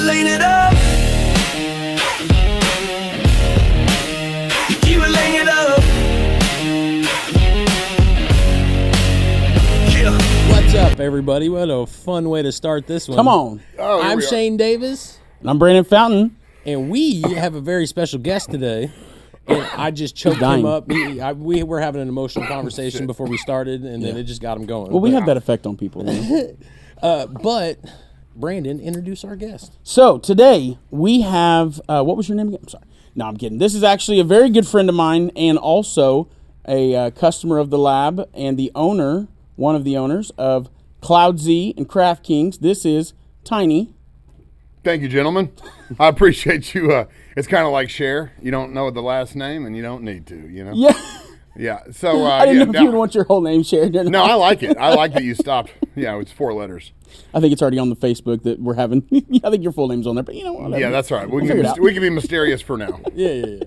laying it up. You keep laying it up. Yeah. What's up, everybody? What a fun way to start this one. Come on. Oh, here I'm we are. Shane Davis, And I'm Brandon Fountain. and we have a very special guest today. And I just choked dying. him up. We were having an emotional conversation before we started, and then it just got him going. Well, we have that effect on people. You know? But Brandon, introduce our guest. So today we have, what was your name again? I'm sorry. No, I'm kidding. This is actually a very good friend of mine and also a customer of the lab and the owner, one of the owners of Cloud Z and Craft Kings. This is Tiny. Thank you, gentlemen. I appreciate you. It's kind of like Cher. You don't know the last name, and you don't need to. You know. Yeah. Yeah. So I didn't know if now- you would want your whole name shared. No, I like it. I like that you stopped. Yeah, it's 4 letters. I think it's already on the Facebook that we're having. I think your full name's on there, but you know what? Yeah, that's all right. We figure it out. can be mysterious for now. Yeah.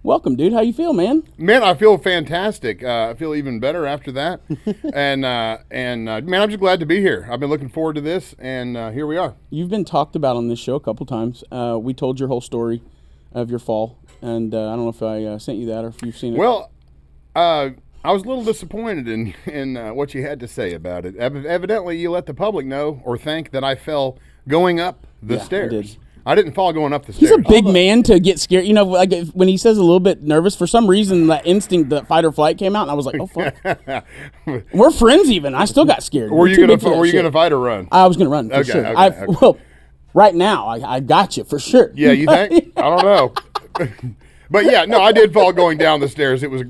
Welcome, dude. How you feel, man? Man, I feel fantastic. I feel even better after that. and man, I'm just glad to be here. I've been looking forward to this, and here we are. You've been talked about on this show a couple times. We told your whole story of your fall, and I don't know if I sent you that or if you've seen it. Well, I was a little disappointed in what you had to say about it. Evidently, you let the public know or think that I fell going up the Yeah, I stairs. did. I didn't fall going up the He's stairs. a big man to get scared. You know, like when he says a little bit nervous, for some reason that instinct, that fight or flight came out, and I was like, oh, fuck. We're friends even. I still got scared. Were you gonna fight or run? I was going to run for sure. okay. Well, right now, I got you for sure. Yeah, you think? I don't know. But yeah, no, I did fall going down the stairs. It was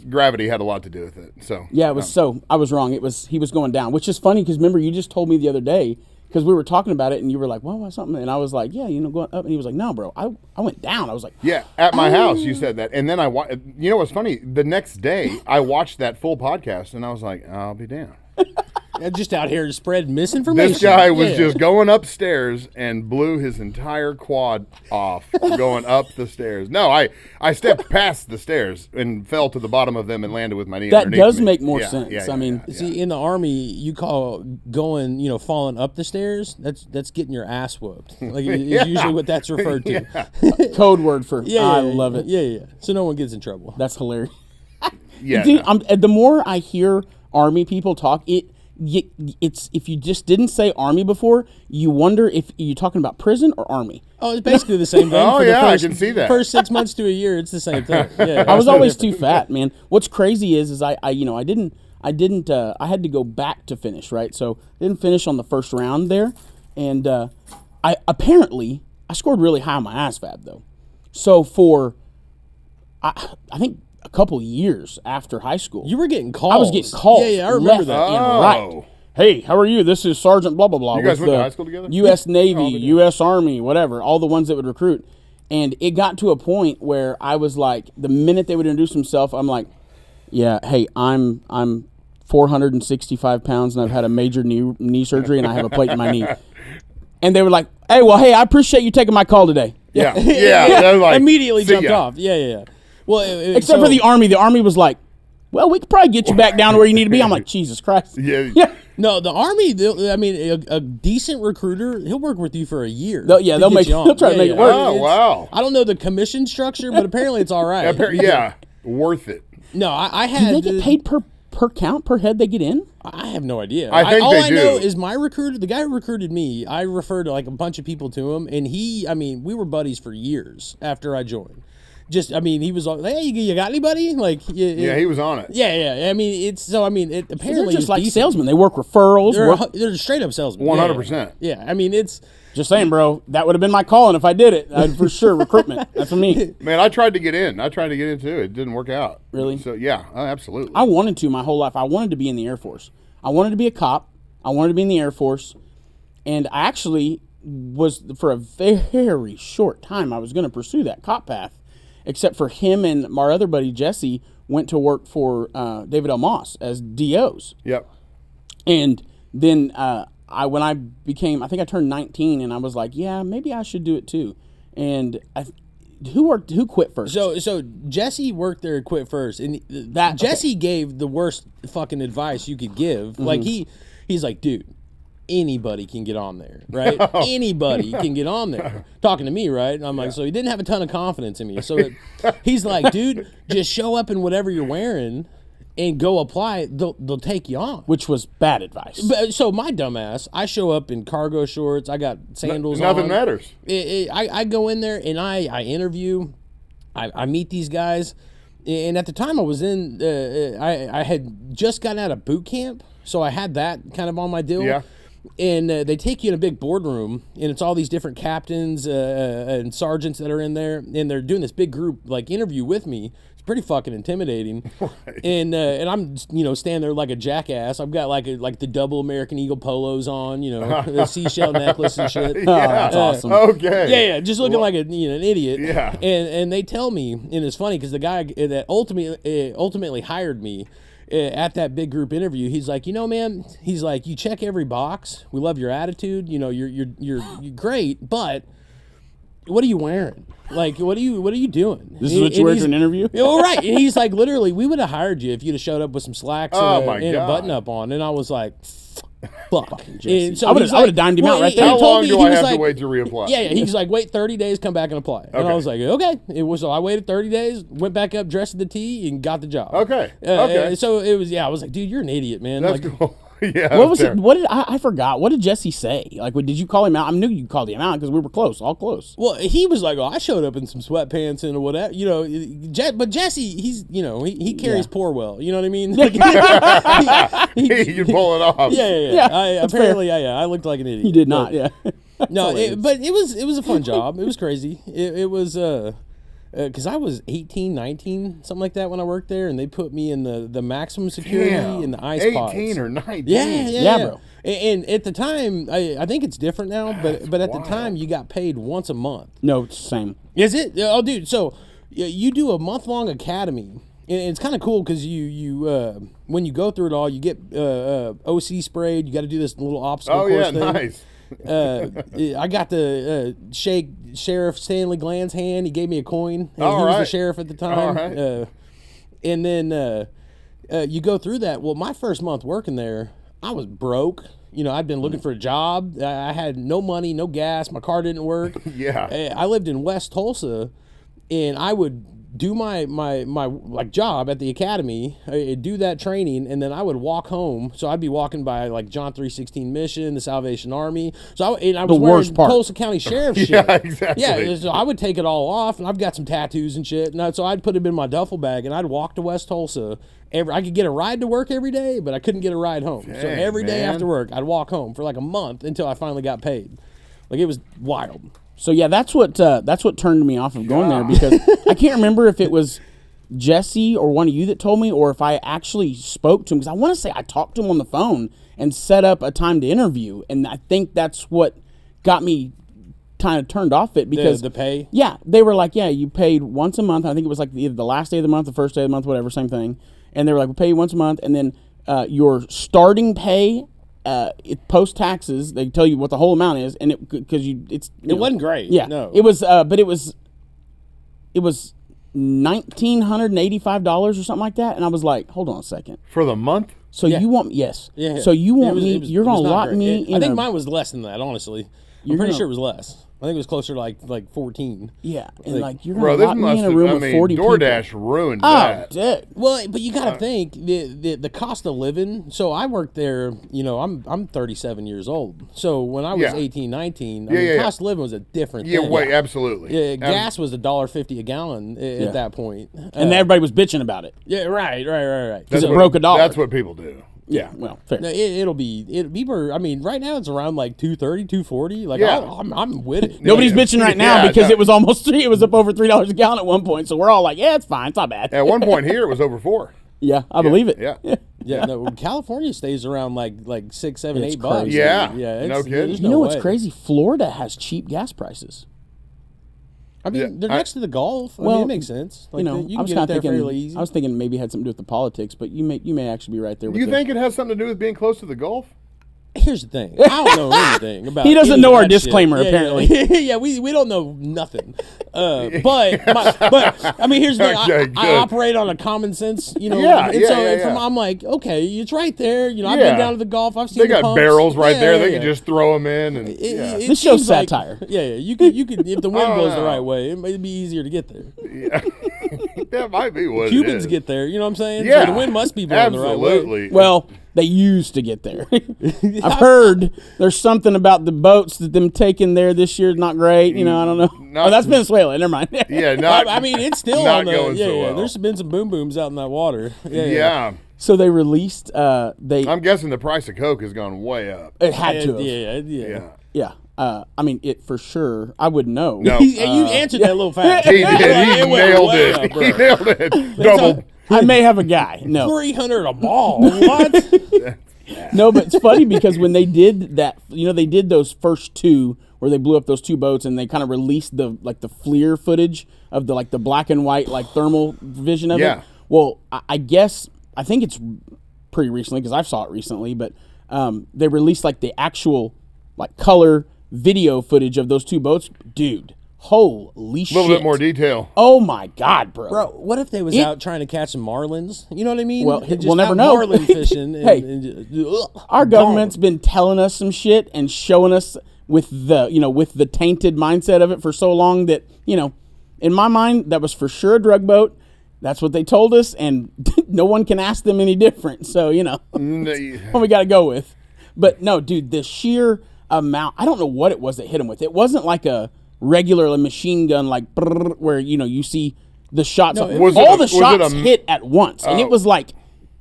gravity had a lot to do with it. So Yeah, it was I was wrong. He was going down, which is funny because remember, you just told me the other day, because we were talking about it, and you were like, well, what's something? And I was like, yeah, going up. And he was like, no, bro, I went down. I was like, yeah, at my house you said that, and then you know what's funny? The next day I watched that full podcast, and I was like, I'll be damned. Just out here to spread misinformation. This guy was Yeah. just going upstairs and blew his entire quad off going up the stairs. No, I stepped past the stairs and fell to the bottom of them and landed with my knee that underneath does me. make more Yeah, sense. yeah, I mean, yeah. See, in the Army, you call going, falling up the stairs, that's getting your ass whooped. Like, is usually what that's referred to. code word for, Yeah, I love it. Yeah. So no one gets in trouble. That's hilarious. Yeah, Dude, no. the more I hear Army people talk, it's if you just didn't say Army before, you wonder if you're talking about prison or Army. Oh, it's basically the same thing. Oh, for the yeah, I first, can see that. First 6 months to a year, it's the same thing. Yeah, I was always too fat, man. What's crazy is I had to go back to finish, right? So I didn't finish on the first round there, and I scored really high on my ASVAB though. So for I think a couple years after high school, You were getting calls. I was getting calls. Yeah, I remember left that. and Oh. right. Hey, how are you? This is Sergeant blah blah blah. You guys with went to the high school together? U.S. Navy, Oh, they did. U.S. Army, whatever. All the ones that would recruit, and it got to a point where I was like, the minute they would introduce themselves, I'm like, yeah, hey, I'm 465 pounds and I've had a major knee surgery and I have a plate in my knee. And they were like, hey, I appreciate you taking my call today. Yeah. They're like, Immediately see jumped ya. off. Yeah. Well, Except for the Army was like, well, we could probably get you back down to where you need to be. I'm like, Jesus Christ. Yeah. No, the Army. A decent recruiter, he'll work with you for a year. They'll to get make- you on. they'll try to make it work. Oh, wow. I don't know the commission structure, but apparently it's all right. Yeah, worth it. No, I Do had. they get paid per count, per head they get in? I have no idea. I think all they I know do. is my recruiter, the guy who recruited me, I referred to like a bunch of people to him, and we were buddies for years after I joined. He was like, hey, you got anybody? Like, Yeah, he was on it. Yeah. It apparently They're just it's like decent. salesmen. They work referrals. They're straight up salesmen. 100%. Yeah, it's Just saying, bro, that would have been my calling if I did it. I'd for sure, recruitment. That's for me. Man, I tried to get in. Too. It didn't work out. Really? So yeah, absolutely. I wanted to my whole life. I wanted to be in the Air Force. I wanted to be a cop. I wanted to be in the Air Force. And I actually was, for a very short time, I was going to pursue that cop path. Except for him and my other buddy, Jesse, went to work for David L. Moss as DOs. Yep. And then when I turned 19, and I was like, yeah, maybe I should do it too. And who quit first? So Jesse worked there and quit first, and Jesse gave the worst fucking advice you could give. Like he's like, dude, anybody can get on there, right? Anybody can get on there. Talking to me, right? And I'm like, so he didn't have a ton of confidence in me. So he's like, dude, just show up in whatever you're wearing and go apply. They'll take you on. Which was bad advice. But, so my dumbass, I show up in cargo shorts. I got sandals on. Nothing matters. I go in there and I interview. I meet these guys. And at the time I was in, I had just gotten out of boot camp. So I had that kind of on my deal. Yeah. And they take you in a big boardroom, and it's all these different captains and sergeants that are in there, and they're doing this big group like interview with me. It's pretty fucking intimidating. Right. And I'm standing there like a jackass. I've got like the double American Eagle polos on, the seashell necklace and shit. Yeah. That's awesome. Okay. Yeah, just looking like an idiot. Yeah. And they tell me, and it's funny because the guy that ultimately hired me at that big group interview, he's like, man, he's like, you check every box. We love your attitude. You're great, but what are you wearing? Like, what are you doing? This is what you wear to an interview? Oh, right. And he's like, literally, we would have hired you if you'd have showed up with some slacks and a button up on. And I was like, fuck. And so I would have dimed him out right there. How long do I have to wait to reapply? Yeah, he's like, wait 30 days, come back and apply. And I was like, okay. So I waited 30 days, went back up, dressed in the tee, and got the job. Okay. So it was, I was like, dude, you're an idiot, man. That's like, cool. Yeah. What was it? What did I forgot? What did Jesse say? Like, did you call him out? I knew you called him out because we were all close. Well, he was like, I showed up in some sweatpants and whatever, but Jesse, he's, he carries poor well, you know what I mean? Like, you can pull it off. Yeah. I looked like an idiot. You did not, yeah. No, but it was a fun job. It was crazy. It was, because I was 18, 19, something like that when I worked there, and they put me in the maximum security in the ice 18 pods. 18 or 19. Yeah, bro. And at the time, I think it's different now, but at the time, you got paid once a month. No, it's the same. Is it? Oh, dude. So you do a month-long academy, and it's kind of cool because you when you go through it all, you get OC sprayed. You got to do this little obstacle course thing. Nice. I got to shake Sheriff Stanley Gland's hand. He gave me a coin. And All he was right. the sheriff at the time. All right. And then you go through that. Well, my first month working there, I was broke. I'd been looking for a job. I had no money, no gas. My car didn't work. Yeah. I lived in West Tulsa, and I would do my like job at the academy, do that training, and then I would walk home. So I'd be walking by like John 3:16 Mission, the Salvation Army. So I was wearing Tulsa County Sheriff shit. Yeah, exactly. Yeah, so I would take it all off, and I've got some tattoos and shit. And so I'd put them in my duffel bag, and I'd walk to West Tulsa. I could get a ride to work every day, but I couldn't get a ride home. So every day after work, I'd walk home for like a month until I finally got paid. Like, it was wild. So yeah, that's what turned me off of going there, because I can't remember if it was Jesse or one of you that told me, or if I actually spoke to him, because I want to say I talked to him on the phone and set up a time to interview, and I think that's what got me kind of turned off it, because the pay. Yeah, they were like, yeah, you paid once a month. I think it was like either the last day of the month, the first day of the month, whatever, same thing. And they were like, we'll pay you once a month, and then your starting pay. Post taxes, they tell you what the whole amount is, and it wasn't great. Yeah, no, it was, but it was $1,985 or something like that, and I was like, hold on a second. For the month? So you want Yeah. So you want me? You're gonna lock me? I think mine was less than that. Honestly, I'm pretty sure it was less. I think it was closer to like 14. Yeah, and like you're Bro, gonna lock me in a room with 40 DoorDash people. ruined that. Dude. Well, but you got to think the cost of living. So I worked there. I'm 37 years old. So when I was 18, 19, the cost of living was a different thing. Wait, absolutely. Yeah, gas was $1.50 a gallon at that point, And everybody was bitching about it. Yeah, right. Because it broke $1. That's what people do. Yeah, well, fair. No, it'll be. I mean, right now it's around like 230, 240. Like, I'm with it. Nobody's bitching right now because it was almost $3. It was up over $3 a gallon at one point. So we're all like, yeah, it's fine. It's not bad. At one point here, it was over $4. Yeah, I believe it. Yeah. No, California stays around like $6, $7, It's $8. crazy. Yeah. No kidding. there's You know what's way. crazy? Florida has cheap gas prices. I mean, they're next to the Gulf. I mean, it makes sense. Like, you I can was get kind it of there thinking. fairly easy. I was thinking maybe it had something to do with the politics, but you may actually be right there. With You think it has something to do with being close to the Gulf? Here's the thing. I don't know anything about. He doesn't any know of our that shit. disclaimer, apparently. Yeah, we don't know nothing. But I mean, here's the thing. Okay, I good. operate on a common sense, you know. Yeah, and yeah, so yeah, yeah. I'm like, okay, it's right there. You know, I've Yeah. been down to the golf. I've seen They the got pumps. barrels right Yeah, there. yeah, They yeah. can just throw them in, and It This show's seems like- satire. Yeah, you could if the wind I don't blows the know. right way, it might be easier to get there. that might be what Cubans it is. get there, you know what I'm saying? Yeah, So the wind must be blowing the right way. absolutely. Well, they used to get there. I've heard there's something about the boats that them taking there this year is not great. You know, I don't know. Not- Oh, that's Venezuela. Never mind. yeah, not. I mean, it's still not on the going yeah, so yeah. well. There's been some boom booms out in that water. yeah. So they released. They I'm guessing the price of Coke has gone way up. it had to. Have. Yeah. Yeah. I mean, it for sure. I would know. No. You answered that a little fast. He did. He It went nailed way it. up, bro. He nailed it. Double. I may have a guy. No. 300 a ball. What? No, but it's funny because when they did that, you know, they did those first two where they blew up those two boats and they kind of released the FLIR footage of the black and white thermal vision of Yeah. it. Well, I guess I think it's pretty recently because I saw it recently, but they released the actual color video footage of those two boats. Dude, holy shit! A little bit more detail. Oh my god, bro! Bro, what if they was out trying to catch some marlins? You know what I mean? Well, And just we'll never out know. Marlin fishing. And, Hey, our gone. government's been telling us some shit and showing us with the tainted mindset of it for so long that, in my mind, that was for sure a drug boat. That's what they told us, and no one can ask them any different. So, what we got to go with. But no, dude, the sheer amount, I don't know what it was that hit him with. It wasn't like a regular machine gun, brrr, where, you see the shots. No, All the shots hit at once, and it was like,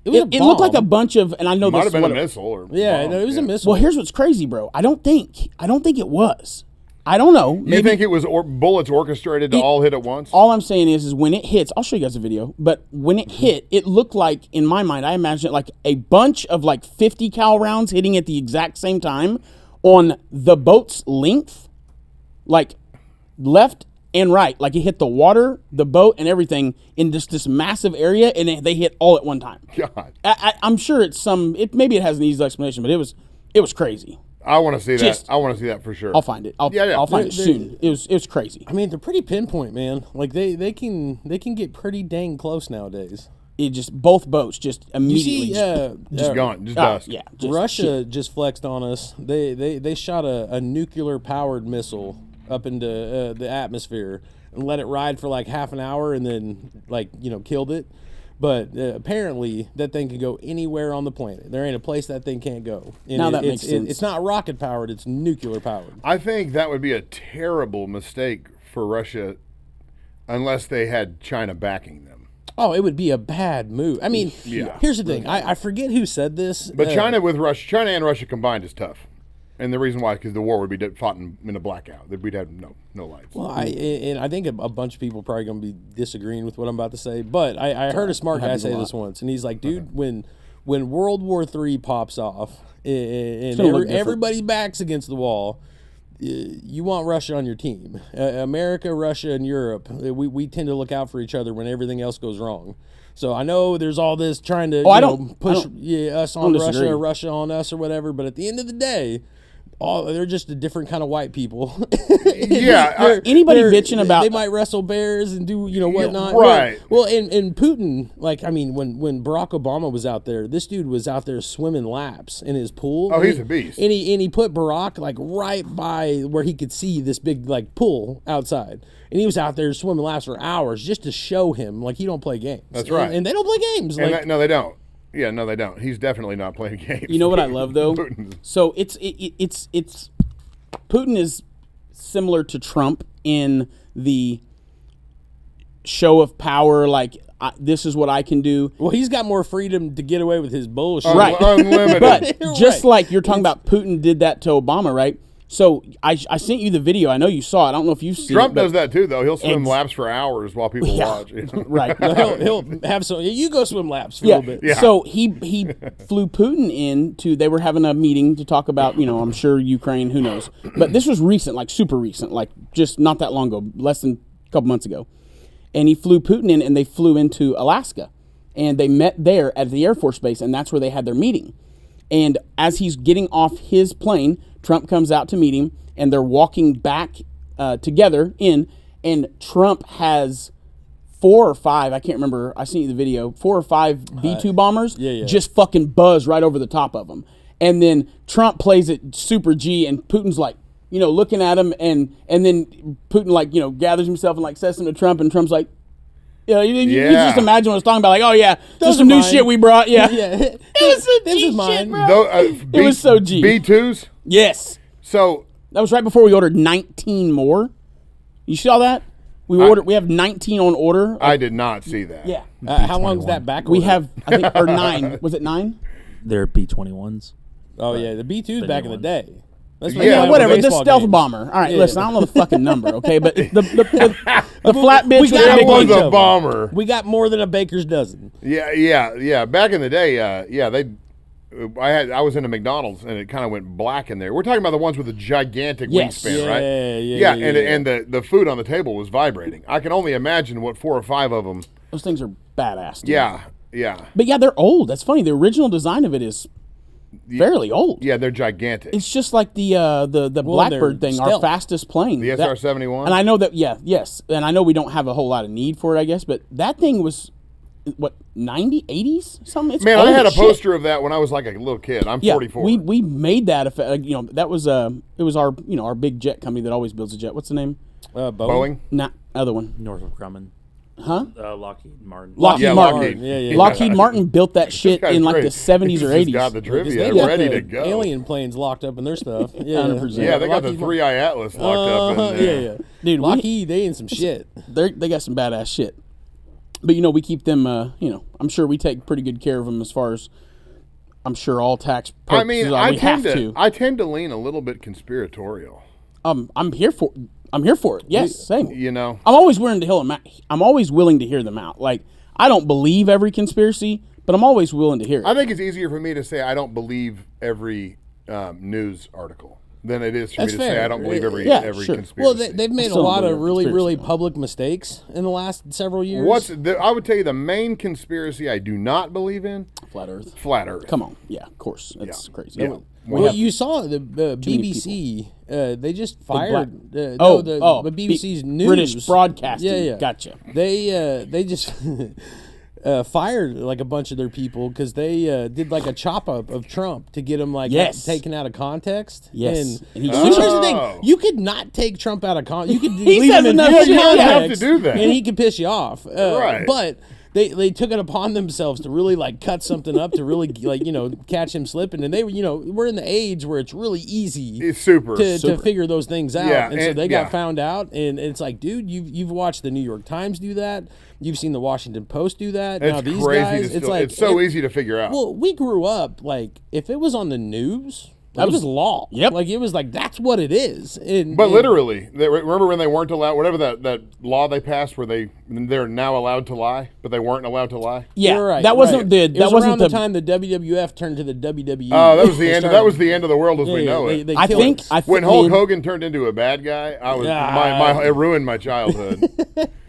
was a it looked like a bomb. bunch of, and I know Might this have is been what a missile. Or Yeah, bomb. no, it was a missile. Well, here's what's crazy, bro. I don't think it was. I don't know. You Maybe think it was bullets orchestrated to all hit at once? all I'm saying is when it hits, I'll show you guys a video, but when it hit, it looked like, in my mind, I imagine it like a bunch of 50 cal rounds hitting at the exact same time on the boat's length, left and right. It hit the water, the boat, and everything in just this massive area, and they hit all at one time. God, I'm sure maybe it has an easy explanation, but it was crazy. I want to see Just- that. I want to see that for sure. I'll find it. I'll find it soon. It was crazy. I mean, they're pretty pinpoint, man. They can get pretty dang close nowadays. It just both boats just You immediately see, just gone, just dust. yeah. Just Russia just flexed on us. They shot a nuclear powered missile up into the atmosphere and let it ride for half an hour and then killed it. But apparently that thing can go anywhere on the planet. There ain't a place that thing can't go. And Now that makes sense. It's not rocket powered. It's nuclear powered. I think that would be a terrible mistake for Russia unless they had China backing them. Oh, it would be a bad move. I mean, Yeah. here's the thing. I forget who said this. But China and Russia combined is tough. And the reason why, because the war would be fought in a blackout. We'd have no lights. Well, I think a bunch of people probably going to be disagreeing with what I'm about to say, but I heard a smart guy say this once, and he's like, dude, when World War III pops off and gonna look different. everybody backs against the wall, you want Russia on your team. America, Russia, and Europe, we tend to look out for each other when everything else goes wrong. So I know there's all this trying to push us on Russia disagree. or Russia on us or whatever, but at the end of the day, they're just a different kind of white people. Yeah, Anybody bitching about- they might wrestle bears and do whatnot. right. Well, and Putin, when Barack Obama was out there, this dude was out there swimming laps in his pool. Oh, he's a beast. And he put Barack right by where he could see this big pool outside, and he was out there swimming laps for hours just to show him he don't play games. That's right. And they don't play games. No, they don't. Yeah, no, they don't. He's definitely not playing games. You know what I love though? Putin's- So it's Putin is similar to Trump in the show of power. This is what I can do. well, he's got more freedom to get away with his bullshit. Right. Unlimited. But just Right. like you're talking about, Putin did that to Obama, right? So I sent you the video. I know you saw it. I don't know if you've seen Trump it. but- does that too, though. He'll swim Ex- laps for hours while people watch. Right. He'll have some. You go swim laps for a Yeah. little bit. Yeah. So he flew Putin in they were having a meeting to talk about, I'm sure Ukraine, who knows. But this was recent, super recent, just not that long ago, less than a couple months ago. And he flew Putin in, and they flew into Alaska. And they met there at the Air Force Base, and that's where they had their meeting. And as he's getting off his plane, Trump comes out to meet him, and they're walking back together in, and Trump has 4 or 5, I can't remember, I seen the video, 4 or 5 B-2 bombers just fucking buzz right over the top of him. And then Trump plays it super G, and Putin's like, looking at him, and then Putin like, gathers himself and like says something to Trump, and Trump's like, you just imagine what I was talking about, like, oh yeah, there's some new shit we brought, it was so G shit, bro. It was so G. B2s? Yes. So that was right before we ordered 19 more. You saw that? We have 19 on order. I did not see that. Yeah. How long is that back order? We have, I think, or 9. Was it 9? They're B-21s. Oh, yeah. The B-2s back in the day. That's Whatever. The stealth bomber. All right, listen, I don't know the fucking number, okay? But the flat bitch That was a bomber. We got more than a baker's dozen. Yeah. Back in the day, I was in a McDonald's and it kind of went black in there. We're talking about the ones with a gigantic wingspan, right? And the food on the table was vibrating. I can only imagine what 4 or 5 of them. Those things are badass. Dude. Yeah. But yeah, they're old. That's funny. The original design of it is fairly old. Yeah, they're gigantic. It's just like the Blackbird thing, our fastest plane. The SR-71? And I know that, yes. And I know we don't have a whole lot of need for it, I guess, but that thing was, what, 90s, 80s? Something? It's I had a poster of that when I was like a little kid. I'm 44. We made that, that was, it was our, our big jet company that always builds a jet. What's the name? Boeing? Not other one. Northrop Grumman. Huh? Lockheed Martin. Lockheed Martin. Yeah. Lockheed Martin built that shit in like the 70s or 80s. Got the trivia ready to go. Alien planes locked up in their stuff. 100%. Yeah, they got the 3i Atlas locked up in there. Yeah. Dude, Lockheed, they in some shit. They got some badass shit. But we keep them. I'm sure we take pretty good care of them as far as I'm sure all tax purposes. I tend to lean a little bit conspiratorial. I'm here for it. Yes, same. I'm always willing to hear them out. I'm always willing to hear them out. Like, I don't believe every conspiracy, but I'm always willing to hear it. I think it's easier for me to say I don't believe every news article than it is for me to say I don't believe every conspiracy. Well, they've made a lot of really public mistakes in the last several years. I would tell you the main conspiracy I do not believe in? Flat Earth. Flat Earth. Come on. Yeah, of course. That's crazy. Yeah. Well, you saw the BBC. They just fired the BBC's news. British Broadcasting. Yeah. Gotcha. They just fired like a bunch of their people because they did like a chop up of Trump to get him taken out of context. Yes. And here's the thing: you could not take Trump out of context. You could leave him in enough full shit. context, have to do that. and he could piss you off. Right. But they took it upon themselves to really like cut something up to really like catch him slipping, and they we're in the age where it's really easy to figure those things out, and so they got found out, and it's like, dude, you've watched the New York Times do that, you've seen the Washington Post do that. It's now these crazy guys, it's so easy to figure out. Well, we grew up like if it was on the news. That was law. Yep. Like it was like that's what it is. But literally, remember when they weren't allowed? Whatever that law they passed, where they're now allowed to lie, but they weren't allowed to lie. Yeah, you're right. That wasn't It was around the time the WWF turned to the WWE. Oh, that was the end. That was the end of the world as we know it. I think when Hulk Hogan turned into a bad guy, it ruined my childhood.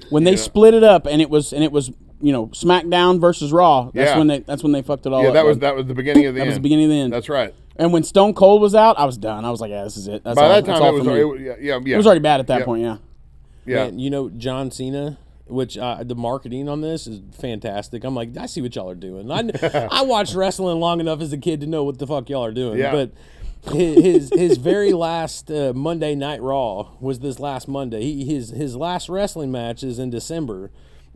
When they split it up, and it was SmackDown versus Raw. That's when they fucked it all up. That was the beginning of the end. That was the beginning of the end. That's right. And when Stone Cold was out, I was done. I was like, yeah, this is it. That's By all, that time, it was already bad at that point. Yeah. Yeah. And, John Cena, which the marketing on this is fantastic. I'm like, I see what y'all are doing. I watched wrestling long enough as a kid to know what the fuck y'all are doing. Yeah. But his very last Monday Night Raw was this last Monday. His last wrestling match is in December.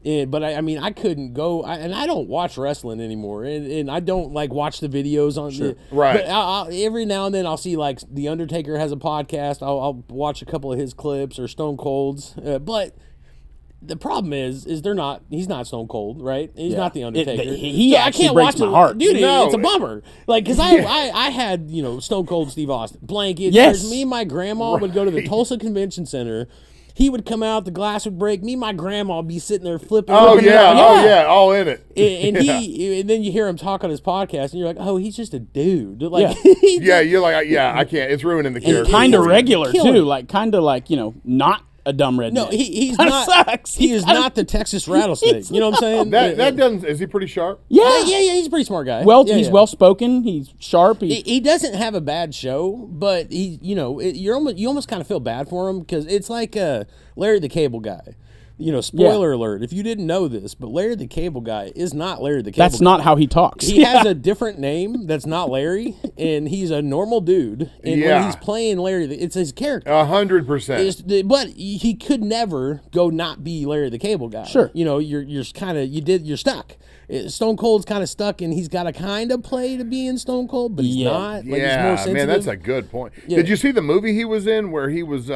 But I couldn't go, and I don't watch wrestling anymore, and I don't like watch the videos on right. But every now and then I'll see like the Undertaker has a podcast. I'll watch a couple of his clips or Stone Cold's. But the problem is they're not. He's not Stone Cold, right? He's not the Undertaker. I can't breaks my heart, dude. No. It's a bummer. Like because I had Stone Cold Steve Austin blankets. Yes. Me and my grandma would go to the Tulsa Convention Center. He would come out, the glass would break. Me and my grandma would be sitting there flipping. All in it. And then you hear him talk on his podcast, and you're like, oh, he's just a dude. Like, you're like, I can't. It's ruining the character. Kind of regular too, like kind of like not a dumb redneck. No, he's Kinda not. sucks. He is not the Texas rattlesnake. You know what I'm saying? That doesn't. Is he pretty sharp? Yeah. Yeah. He's a pretty smart guy. He's well spoken. He's sharp. He doesn't have a bad show, but you almost kind of feel bad for him because it's like Larry the Cable Guy. Spoiler alert, if you didn't know this, but Larry the Cable Guy is not Larry the Cable Guy. That's not how he talks. He has a different name that's not Larry, and he's a normal dude. And when he's playing Larry, it's his character. 100%. But he could never go not be Larry the Cable Guy. Sure. You're stuck. Stone Cold's kind of stuck, and he's got to kind of play to be in Stone Cold, but he's not. Like, he's more sensitive. Man, that's a good point. Yeah. Did you see the movie he was in where he was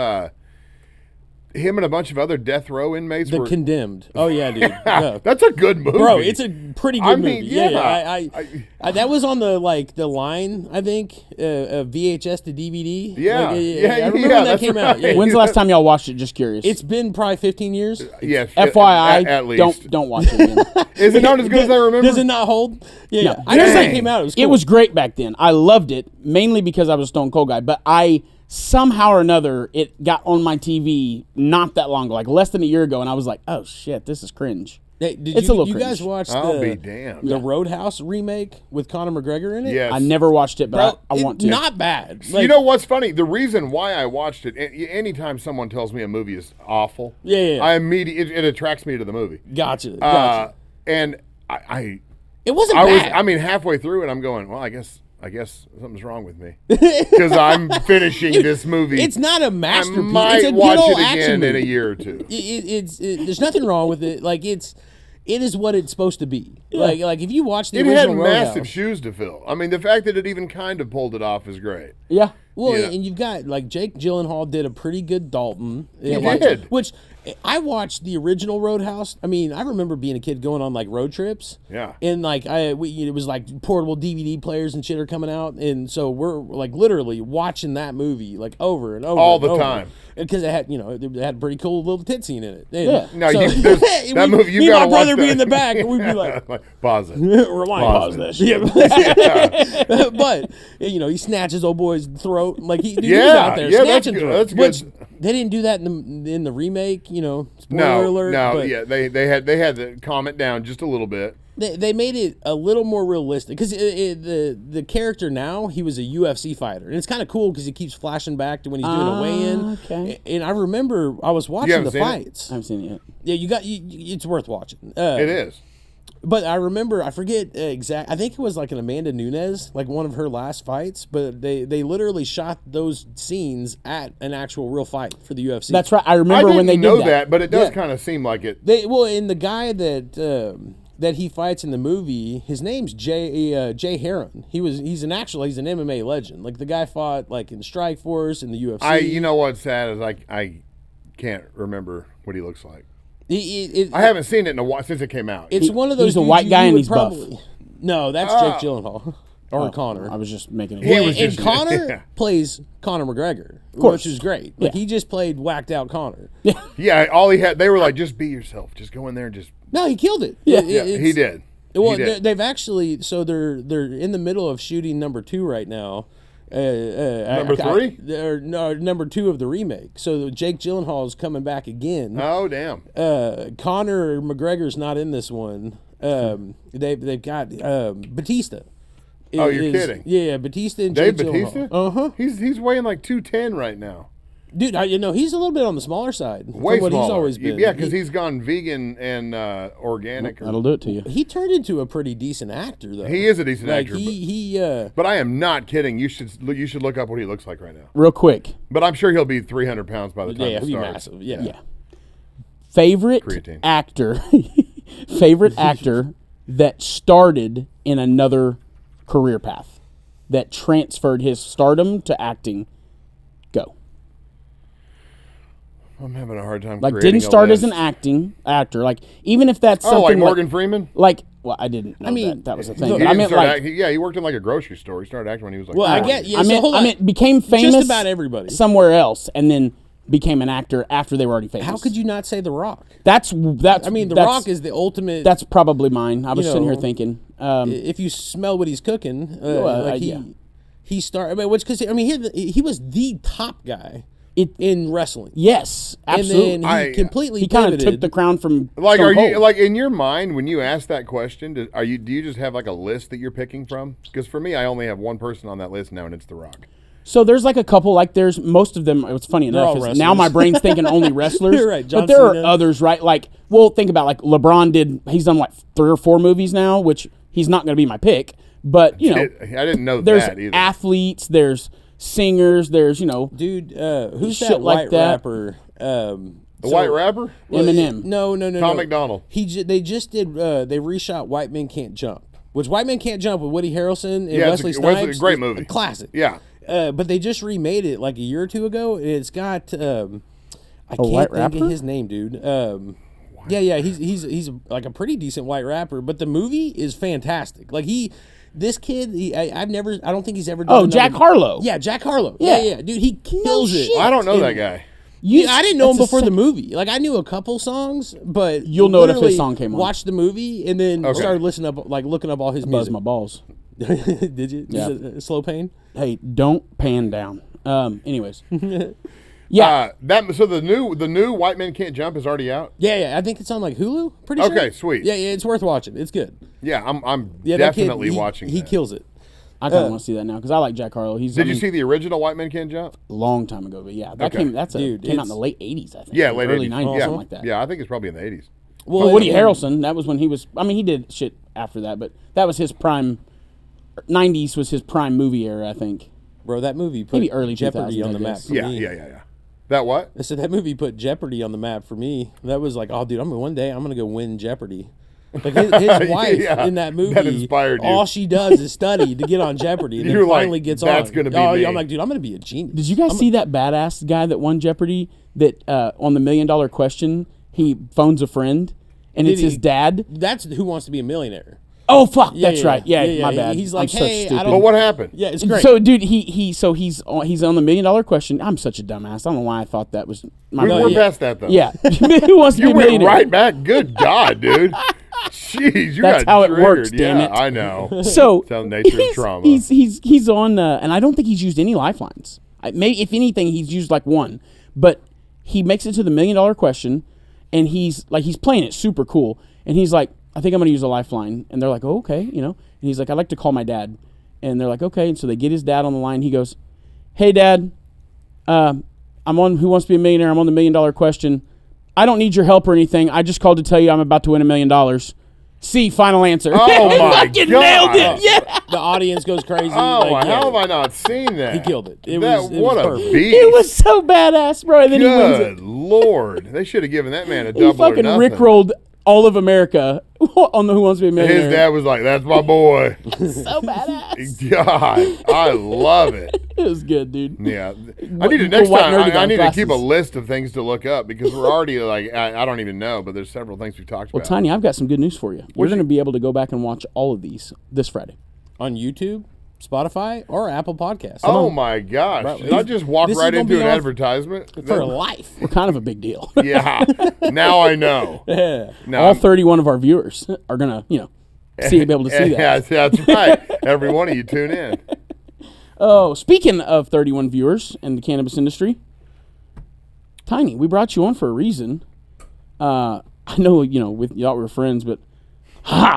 him and a bunch of other death row inmates The were Condemned. Oh yeah, dude. Yeah. That's a good movie, Bro, it's a pretty good movie. Yeah. I that was on the line, I think, VHS to DVD. Yeah. I remember when that came out. Yeah. When's the last time y'all watched it? Just curious. It's been probably 15 years. Yes. FYI, at least. don't watch it again. Is it not as good as I remember? Does it not hold? Yeah. No. I know Dang. that came out. It was cool. It was great back then. I loved it, mainly because I was a Stone Cold guy, but I somehow or another, it got on my TV not that long ago, like less than a year ago, and I was like, oh shit, this is cringe. Hey, did It's you, a little you cringe. guys watch I'll be the damned. Roadhouse remake with Conor McGregor in it? Yes. I never watched it, but I want to. Not bad. You know what's funny? The reason why I watched it, anytime someone tells me a movie is awful, Yeah. I immediately it attracts me to the movie. Gotcha. And I It wasn't was bad. halfway through, and I'm going, well, I guess something's wrong with me because I'm finishing this movie. It's not a I masterpiece. might It's a watch good old it action again in a movie. year or two. There's nothing wrong with it. Like it is what it's supposed to be. Like if you watch the It original had Roadhouse, massive shoes to fill. I mean, the fact that it even kind of pulled it off is great. Yeah. Well, Yeah. and you've got like Jake Gyllenhaal did a pretty good Dalton. He did. Which I watched the original Roadhouse. I mean, I remember being a kid going on like road trips. Yeah. And like it was like portable DVD players and shit are coming out, and so we're like literally watching that movie like over and over All and the over. time. Because it had it had a pretty cool little tit scene in it. And Yeah. No, so- that movie, you me and gotta my brother watch be that. in the back, and we'd be like, pause it. rewind, pause Pause that shit. But he snatches old boy's throat, like he was out there snatching good. throat. That's Which good. they didn't do that in the remake. Spoiler No, alert. but they had to calm it down just a little bit. they made it a little more realistic because the character now, he was a UFC fighter, and it's kind of cool because he keeps flashing back to when he's doing a weigh-in. Okay. And I remember I was watching haven't the seen it? fights. I haven't seen it Yeah, yet. it's worth watching. It is. But I remember, I forget I think it was like an Amanda Nunes, like one of her last fights. But they literally shot those scenes at an actual real fight for the UFC. That's right. I I remember didn't when they know did that, but it does Yeah. kind of seem like it. And the guy that he fights in the movie, his name's Jay Heron. He's an MMA legend. Like the guy fought like in Strike Force in the UFC. You know what's sad is I can't remember what he looks like. I I haven't seen it in a while since it came out. It's one of those. he's a dudes white guy you and would he's buff. No, that's Jake Gyllenhaal or Connor. I was just making it. Well, was and just- Connor yeah. plays Conor McGregor, course. which is great. Like Yeah. he just played whacked out Connor. Yeah, all he had. They were like, just be yourself. Just go in there and just. No, he killed it. Yeah. Yeah, he did. Well, He did. they've actually they're in the middle of shooting number 2 right now. Number 3? No, number 2 of the remake. So Jake Gyllenhaal is coming back again. Oh damn. Conor McGregor's not in this one. They've got Batista. Oh, you're kidding. Yeah, Batista and Dave Jake Batista? Uh-huh. He's weighing like 210 right now. Dude, he's a little bit on the smaller side. Way from what smaller. he's always been. Yeah, because he's gone vegan and organic. That'll do it to you. He turned into a pretty decent actor, though. He is a decent like actor. he But I am not kidding. You should look up what he looks like right now. Real quick. But I'm sure he'll be 300 pounds by the time yeah, it he'll be starts. massive. Yeah. Yeah. Favorite Creatine. actor. Favorite actor that started in another career path, that transferred his stardom to acting. Go. I'm having a hard time. Like creating didn't a start as an list. actor. Like even if that's something like Morgan Freeman. Like well, I didn't know mean, that was a he thing. didn't But I meant start like he worked in like a grocery store. He started acting when he was like. Well, I 40. get yeah. I so meant hold I on. meant became famous Just about everybody. somewhere else and then became an actor after they were already famous. How could you not say The Rock? That's I mean, The Rock is the ultimate. that's probably mine. I was you sitting here know, thinking. If you smell what he's cooking, Well, like yeah. he started. I mean, which because I mean he was the top guy in wrestling. Yes, absolutely. And then he completely he kind of pivoted. took the crown from Like, Stone are you Cold. like in your mind when you ask that question? Do you just have like a list that you're picking from? Because for me, I only have one person on that list now, and it's The Rock. So there's like a couple, like there's most of them. It's funny enough. all Is now my brain's thinking only wrestlers. You're right, John but there Cena. are others, right? Like, well, think about like LeBron he's done like 3 or 4 movies now, which he's not going to be my pick. But you know, I didn't know there's that either. athletes, there's singers, there's Dude, who's shit that like white that. rapper? The white rapper? Eminem. No. Tom McDonald. They just did. They reshot White Men Can't Jump, which White Men Can't Jump with Woody Harrelson and Yeah, Wesley it's a Snipes. great is movie. a classic. Yeah. But they just remade it like a year or 2 ago. And it's got I can't white think rapper? of his name, dude. Yeah, he's like a pretty decent white rapper. But the movie is fantastic. Like this kid, I don't think he's ever done. Jack Harlow. Yeah, Jack Harlow. Yeah. Yeah, dude, he kills it. shit. I don't know that guy. I didn't know him that's a before the sick- movie. Like I knew a couple songs, but You'll know it if his literally song came on. Watched the movie and then Okay. started looking up all his Buzz music. my balls. Did you? Yeah. Is it Slow Pain? Hey, don't pan down. Anyways. Yeah. So the new White Men Can't Jump is already out. Yeah. I think it's on like Hulu. Pretty sure. Okay, sweet. Yeah, it's worth watching. It's good. Yeah, I'm Yeah, that kid, definitely watching. He that. kills it. I kind of want to see that now because I like Jack Harlow. Did you see the original White Men Can't Jump? a long time ago, but yeah, that Okay. came out in Dude, the late 80s, I think. Yeah, late early 80s. 90s, yeah. something like that. Yeah, I think it's probably in the 80s. Well, For Woody and- Harrelson, that was when he was. I mean, he did shit after that, but that was his prime. 90s was his prime movie era, I think. Bro, that movie put Maybe early Jeopardy 2000s, on the I map guess. for Yeah, me. yeah. That what? I said that movie put Jeopardy on the map for me. That was like, oh, dude, one day I'm gonna go win Jeopardy. Like his wife Yeah, in that movie, that inspired you. all she does is study to get on Jeopardy, and You're then like, finally gets "That's on. gonna be oh, me." yeah, I'm like, dude, I'm gonna be a genius. Did you guys see that badass guy that won Jeopardy? That on the $1 Million Question, he phones a friend, and Did it's his he? dad. That's Who Wants to Be a Millionaire. Oh fuck, Yeah, that's yeah, right. Yeah, yeah, my yeah. bad. He's like, I'm so hey, I stupid. don't- But what happened? Yeah, it's great. So, dude, he's on the $1 Million Question. I'm such a dumbass. I don't know why I thought that was my We're yeah. past that though. Yeah, who wants to You be a went millionaire? right back. Good God, dude. Jeez, you That's got how it triggered. works, damn Yeah, it. I know. So Tell the nature of trauma. He's on, and I don't think he's used any lifelines. If anything, he's used like one. But he makes it to the $1 Million Question, and he's playing it super cool. And he's like, I think I'm going to use a lifeline. And they're like, oh, okay, And he's like, I'd like to call my dad. And they're like, okay. And so they get his dad on the line. He goes, hey, Dad, I'm on Who Wants to Be a Millionaire. I'm on the $1 Million Question. I don't need your help or anything. I just called to tell you I'm about to win $1 million. C, final answer. Oh, He my fucking God. nailed it. Yeah. The audience goes crazy. Oh, like, yeah. how have I not seen that? He killed it. It That- was what a perfect. beast. It was so badass, bro. And then he wins it. Good Lord. They should have given that man a He double or fucking nothing. rickrolled all of America on the Who Wants to Be a Millionaire. His dad was like, that's my boy. so badass. God, I love it. It was good, dude. Yeah, I need to the next white time. nerdy guy I with need to keep a glasses. list of things to look up because we're already like I don't even know, but there's several things we've talked Well, about. Tiny, I've got some good news for you. You're going to be able to go back and watch all of these this Friday. On YouTube, Spotify, or Apple Podcasts. Oh my gosh! Bro, Did I just walk this is right gonna into be an off advertisement? For life. We're kind of a big deal. Yeah. Now I know. Yeah. Now all I'm- 31 of our viewers are going to, be able to see that. Yeah, that's right. Every one of you tune in. Oh, speaking of 31 viewers in the cannabis industry, Tiny, we brought you on for a reason. I know, with y'all we're friends, but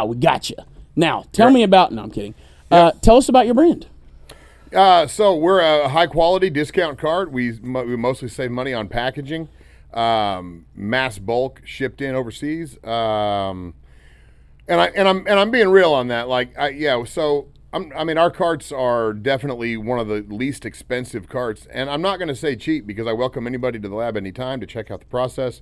we got you. Now, tell me about. No, I'm kidding. Tell us about your brand. So we're a high quality discount card. We mostly save money on packaging, mass bulk shipped in overseas. And I'm being real on that. So our carts are definitely one of the least expensive carts, and I'm not going to say cheap because I welcome anybody to the lab anytime to check out the process.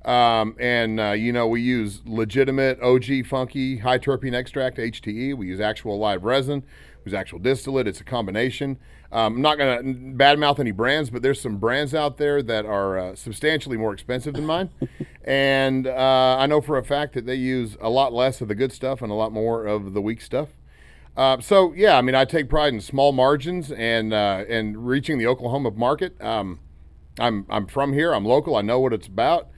We use legitimate OG funky high terpene extract HTE. We use actual live resin. We use actual distillate. It's a combination. I'm not going to badmouth any brands, but there's some brands out there that are substantially more expensive than mine. And I know for a fact that they use a lot less of the good stuff and a lot more of the weak stuff. I take pride in small margins and reaching the Oklahoma market. I'm from here. I'm local. I know what it's about.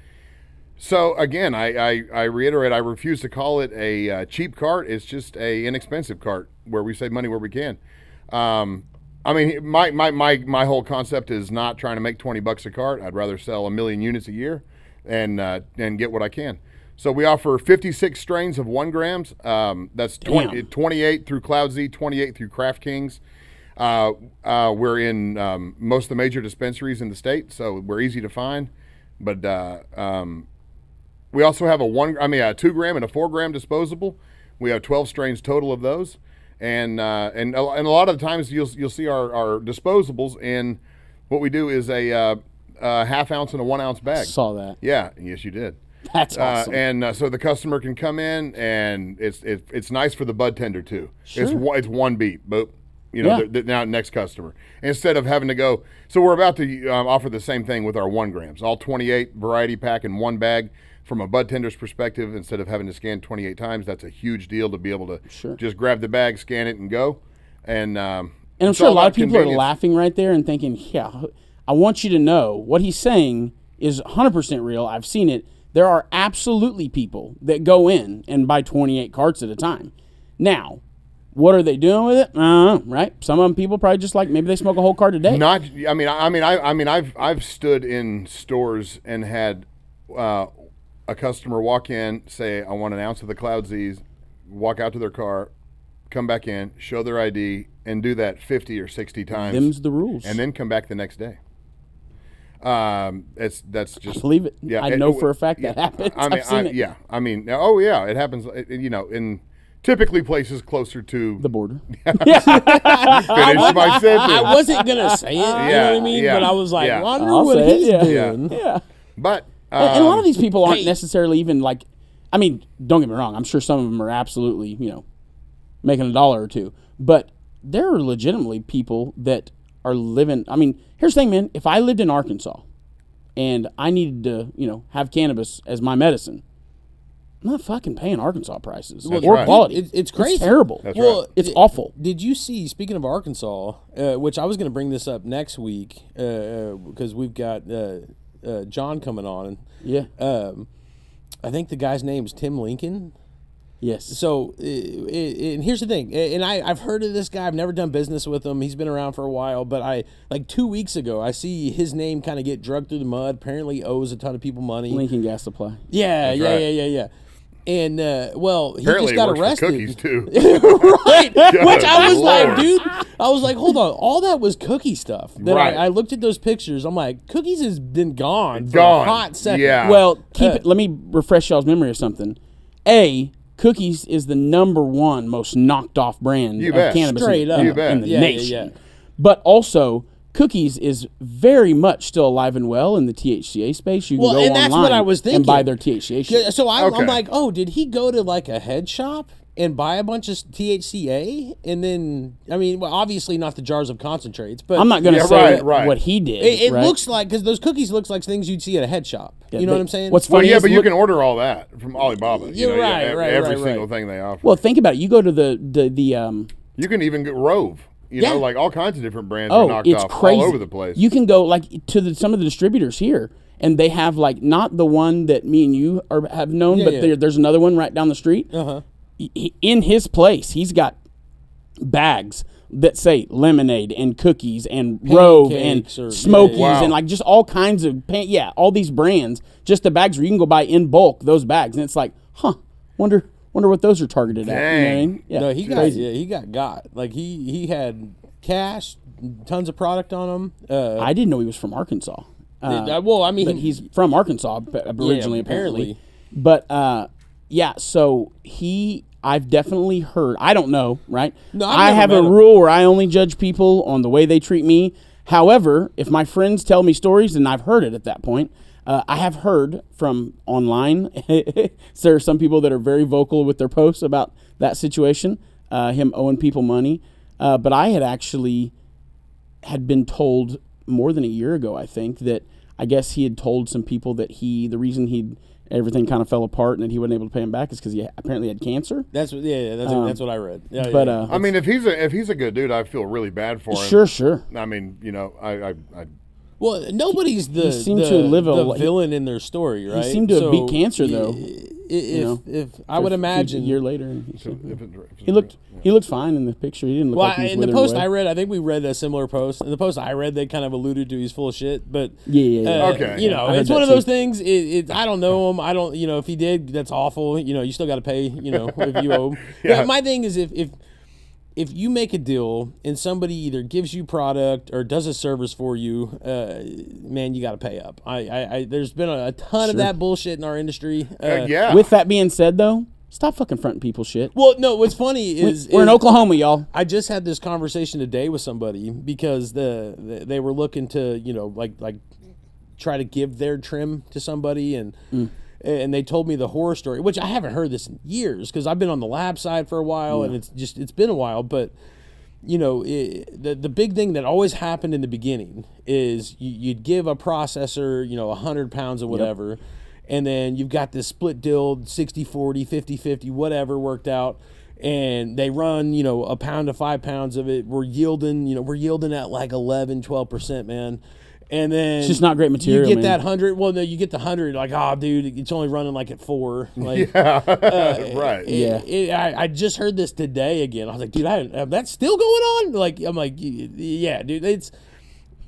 So again, I reiterate, I refuse to call it a cheap cart. It's just a inexpensive cart where we save money where we can. I mean, my whole concept is not trying to make $20 a cart. I'd rather sell 1 million units a year and get what I can. So we offer 56 strains of 1 grams. That's 28 through Cloud Z, 28 through Craft Kings. We're in most of the major dispensaries in the state, so we're easy to find. But we also have a 2 gram and a 4 gram disposable. We have 12 strains total of those, and a lot of the times you'll see our disposables. And what we do is a half ounce and a 1 ounce bag. Saw that. Yeah, yes, you did. That's awesome. And so the customer can come in, and it's nice for the bud tender too. Sure. It's one beep, but now next customer, instead of having to go. So we're about to offer the same thing with our 1 grams, all 28 variety pack in one bag. From a bud tender's perspective, instead of having to scan 28 times, that's a huge deal to be able to just grab the bag, scan it, and go. And I'm sure a lot of people are laughing right there and thinking, yeah, I want you to know what he's saying is 100% real. I've seen it. There are absolutely people that go in and buy 28 carts at a time. Now, what are they doing with it? Right? Some of them people probably just like maybe they smoke a whole cart a day. I've stood in stores and had a customer walk in, say, I want an ounce of the Cloud Z's, walk out to their car, come back in, show their ID, and do that 50 or 60 times. Them's the rules. And then come back the next day. That's just. I believe it. Yeah, I know for a fact that happens. I've seen it. Yeah. I mean, it happens, in typically places closer to the border. Finish my sentence. I wasn't going to say it, you know what I mean? But I was like, wonder what he's doing. Yeah. But. And a lot of these people aren't necessarily even like, I mean, don't get me wrong. I'm sure some of them are absolutely, making $1 or $2. But there are legitimately people that are living. I mean, here's the thing, man. If I lived in Arkansas and I needed to, have cannabis as my medicine, I'm not fucking paying Arkansas prices or quality. It's crazy. It's terrible. That's right. It's awful. Did you see, speaking of Arkansas, which I was going to bring this up next week because we've got John coming on. Yeah. I think the guy's name is Tim Lincoln. Yes. So, and here's the thing, and I've heard of this guy. I've never done business with him. He's been around for a while, but like 2 weeks ago, I see his name kind of get dragged through the mud. Apparently owes a ton of people money. Lincoln Gas Supply. Yeah. And, he apparently just got it works arrested. For cookies, too. Right. Which I was Lord. like, dude, I was like, hold on. All that was cookie stuff. Then Right. I looked at those pictures. I'm like, cookies has been gone for a hot second. Yeah. Well, let me refresh y'all's memory of something. Cookies is the #1 most knocked off brand You of bet. cannabis Straight up. in You bet. the Yeah, nation. yeah. But also, Cookies is very much still alive and well in the THCA space. You can go and online that's what I was and buy thinking. their THCA Yeah, shit. so I'm Okay. like, oh, did he go to like a head shop and buy a bunch of THCA? And then, obviously not the jars of concentrates, but I'm not going to say right. what he did. it right? looks like, because those cookies looks like things you'd see at a head shop. Yeah, you know but what I'm saying? what's Well, funny yeah, is but you look- can order all that from Alibaba. You're right, every right. single thing they offer. Well, think about it. You go to the you can even get Rove. Yeah. Like all kinds of different brands are knocked it's off crazy. all over the place. You can go like to some of the distributors here, and they have like not the one that me and you have known, Yeah, but yeah. there's another one right down the street. In his place, he's got bags that say lemonade and cookies and Rove and Pancakes or- Smokies Wow. and like just all kinds of all these brands. Just the bags where you can go buy in bulk those bags, and it's like, wonder what those are targeted at. You know what I mean? Yeah, No, it's he got. Like he had cash, tons of product on him. I didn't know he was from Arkansas. But He's from Arkansas originally, apparently. But so I've definitely heard. I don't know, right? No, I I've have never a met him. rule where I only judge people on the way they treat me. However, if my friends tell me stories, and I've heard it at that point, I have heard from online. There are some people that are very vocal with their posts about that situation, him owing people money. But I had actually been told more than a year ago, I think, that I guess he had told some people that the reason everything kind of fell apart and that he wasn't able to pay him back is because he apparently had cancer. That's what I read. Yeah, But yeah. I mean, if he's a good dude, I feel really bad for him. Sure. I mean, Well, nobody's the seemed to live the villain in their story, right? He seemed to have beat cancer, though. If I would imagine a year later, So he looked fine in the picture. He didn't look Well, like he was in the withering post away. I read, I think we read a similar post. In the post I read, they kind of alluded to he's full of shit. But Yeah. Okay. you know, I heard it's one that of too. those things. I don't know him. I don't. You know, if he did, that's awful. You know, you still got to pay. You know, if you owe him. Yeah. But my thing is if you make a deal and somebody either gives you product or does a service for you, man, you got to pay up. There's been a ton of that bullshit in our industry. yeah. With that being said, though, stop fucking fronting people shit. Well, no, what's funny is We're in Oklahoma, y'all. I just had this conversation today with somebody because they were looking to, you know, like try to give their trim to somebody and they told me the horror story, which I haven't heard this in years because I've been on the lab side for a while and it's been a while. But, you know, the big thing that always happened in the beginning is you'd give a processor, you know, 100 pounds of whatever, and then you've got this split deal, 60-40, 50-50, whatever worked out. And they run, you know, a pound to 5 pounds of it. We're yielding at like 11-12%, man. And then It's just not great material, You get man. that 100. Well, no, you get the 100. Like, oh, dude, it's only running like at 4. Like, Right. I just heard this today again. I was like, dude, that's still going on. Like, I'm like, yeah, dude. It's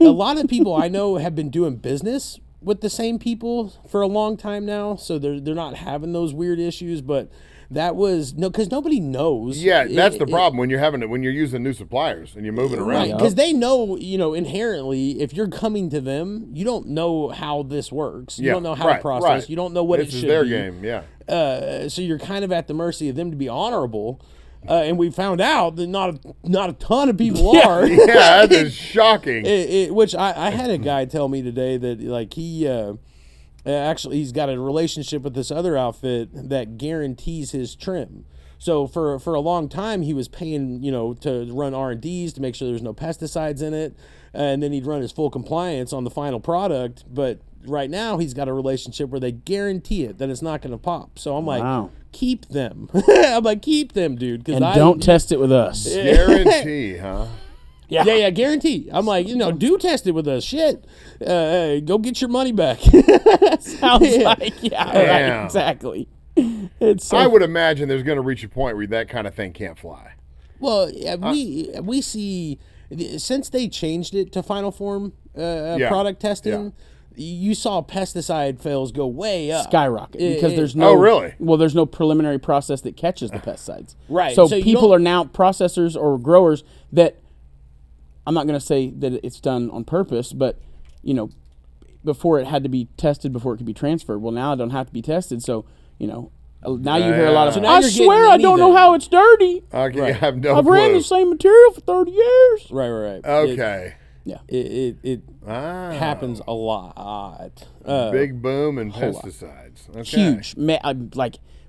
a lot of people I know have been doing business with the same people for a long time now, so they're not having those weird issues, but. That was because nobody knows. Yeah, that's the problem when you're using new suppliers and you're moving around. Right, because they know, you know, inherently, if you're coming to them, you don't know how this works. You don't know how to process. Right. You don't know what this it should is their be. game. Yeah. So you're kind of at the mercy of them to be honorable. And we found out that not a ton of people are. Yeah, that is shocking. Which I had a guy tell me today that like he. Actually, he's got a relationship with this other outfit that guarantees his trim. So for a long time, he was paying, you know, to run R&Ds to make sure there's no pesticides in it, and then he'd run his full compliance on the final product. But right now, he's got a relationship where they guarantee it that it's not going to pop. So I'm like, Wow. keep them. I'm like, keep them, dude. And don't test it with us. Guarantee, huh? Yeah, guarantee. I'm like, you know, do test it with us. Shit. Go get your money back. Sounds like, yeah, Damn. right, exactly. It's so I would imagine there's going to reach a point where that kind of thing can't fly. Well, we see since they changed it to final form product testing, you saw pesticide fails go way up, skyrocket because there's no. Oh, really? Well, there's no preliminary process that catches the pesticides. Right. So, So you people don't- are now processors or growers that. I'm not going to say that it's done on purpose, but you know, before it had to be tested before it could be transferred. Well, now it don't have to be tested, so you know. Now you hear a lot of. So now I you're getting swear I don't know anything. how it's dirty. Okay, I have no I've ran clue. the same material for 30 years. Right. Okay. It happens a lot. Big boom and pesticides. Okay. Huge.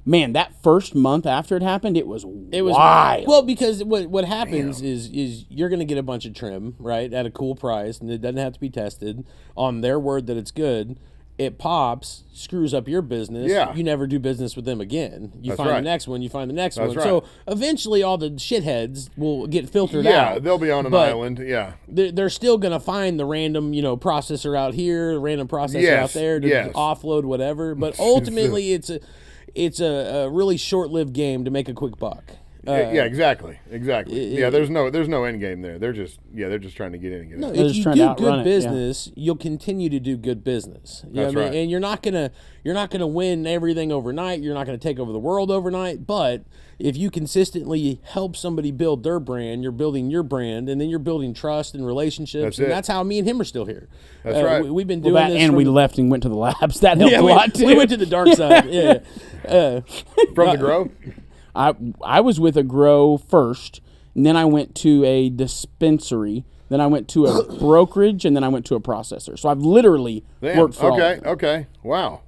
Man, that first month after it happened, it was Wild. Well, because what happens is you're going to get a bunch of trim, right, at a cool price, and it doesn't have to be tested on their word that it's good. It pops, screws up your business. Yeah. You never do business with them again. You That's find right. the next one. You find the next That's one. right. So eventually, all the shitheads will get filtered Yeah, out. they'll be on an But island. Yeah. they're still going to find the random, you know, processor out here, the random processor Yes, out there to yes. offload whatever. But ultimately, it's a really short-lived game to make a quick buck. Yeah, exactly. Yeah, there's no end game there. They're just trying to get in and get out. They're If just you trying to do outrun good it, business, you'll continue to do good business. You know That's what I mean? right. And you're not gonna win everything overnight. You're not gonna take over the world overnight. But if you consistently help somebody build their brand, you're building your brand, and then you're building trust and relationships. That's and it. that's how me and him are still here. That's right. We've been Well, doing that, this, and we from- left and went to the labs. That helped Yeah, a lot too. we went to the dark side. Yeah. From the grow? I was with a grow first, and then I went to a dispensary, then I went to a brokerage, and then I went to a processor. So I've literally Damn. worked for all of them. Okay. Wow.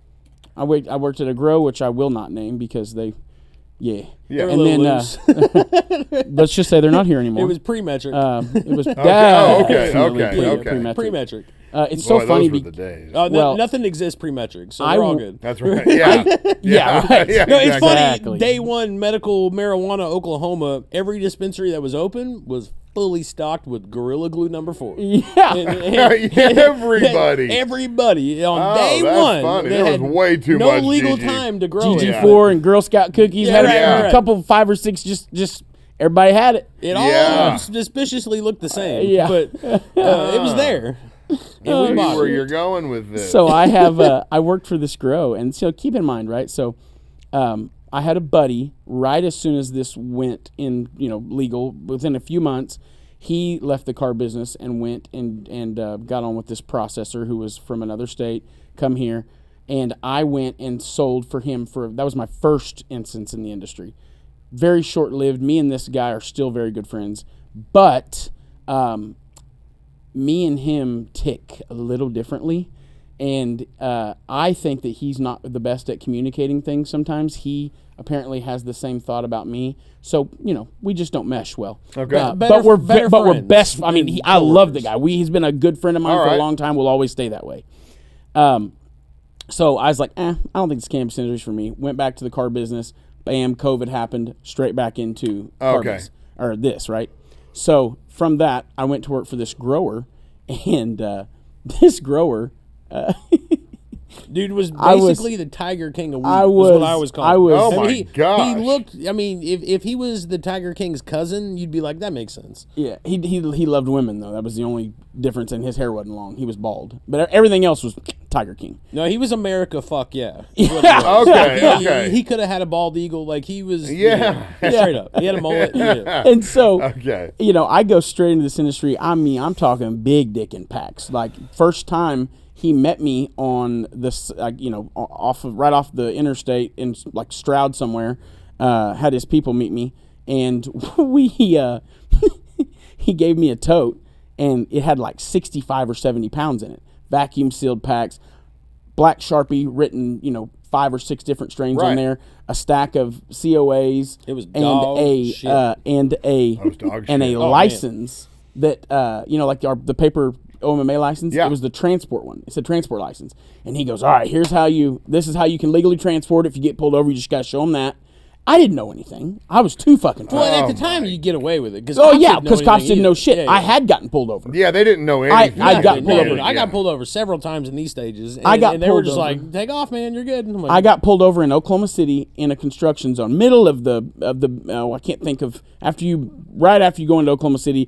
I worked at a grow, which I will not name because they, Yeah. They're a and little then loose. let's just say they're not here anymore. It was pre-metric. It was Okay. pre-metric. It's Boy, so funny. those were the days. well- Nothing exists pre-metric, so I we're all w- good. That's right. Yeah. Yeah, right. Yeah, No, it's exactly. funny. Exactly. Day one, medical marijuana, Oklahoma. Every dispensary that was open was fully stocked with Gorilla Glue number 4. Yeah. Everybody. Everybody on day that's one. funny. they There was had way too no much legal GG. time to grow it. GG4 and Girl Scout cookies. Yeah, had right, a right. couple, 5 or 6. Just everybody had it. It Yeah. all suspiciously looked the same. Yeah. But it was there. And we See bought where it. you're going with this. So I have I worked for this grow, and so keep in mind, right? So I had a buddy right as soon as this went in, legal. Within a few months, he left the car business and went and got on with this processor who was from another state. Come here, and I went and sold for him that was my first instance in the industry. Very short lived. Me and this guy are still very good friends, but me and him tick a little differently. And I think that he's not the best at communicating things sometimes. He apparently has the same thought about me. So, we just don't mesh well. Okay. But we're friends best. I mean, than I love the coworkers. guy. He's been a good friend of mine All for a right. long time. Will always stay that way. So I was like, I don't think this cannabis industry is for me. Went back to the car business. Bam, COVID happened. Straight back into car Okay. business. Or this, right? So from that, I went to work for this grower. And this grower... Dude was I was- basically the Tiger King of weed. I is what was- I was calling. I was- Oh my he, gosh. He looked. I mean, if he was the Tiger King's cousin, you'd be like, that makes sense. Yeah, he loved women, though. That was the only difference, and his hair wasn't long. He was bald. But everything else was Tiger King. No, he was America. Fuck yeah. Okay. He could have had a bald eagle. Like he was. Yeah. Straight up. He had a mullet. Yeah. And so, Okay. I go straight into this industry. I'm talking big dick in packs. Like, first time he met me on this, right off the interstate in like Stroud somewhere, had his people meet me, and he gave me a tote, and it had like 65 or 70 pounds in it, vacuum sealed packs, black Sharpie written, 5 or 6 different strains on Right. there, a stack of COAs, It was and dog a shit. And a was dog and shit. a Oh, man. license that like the paper OMMA license. Yeah. It was the transport one. It said transport license, and he goes, "All right, this is how you can legally transport. If you get pulled over, you just got to show them that." I didn't know anything. I was too fucking Well, fast. and at the time, you get away with it. Because cops didn't know shit. Yeah, I had gotten pulled over. Yeah, they didn't know anything. I got pulled over. I got pulled over several times in these stages. And, I got and they were pulled just over. like, "Take off, man. You're good." And I'm like, I got pulled over in Oklahoma City in a construction zone, middle of the I can't think of right after you go into Oklahoma City.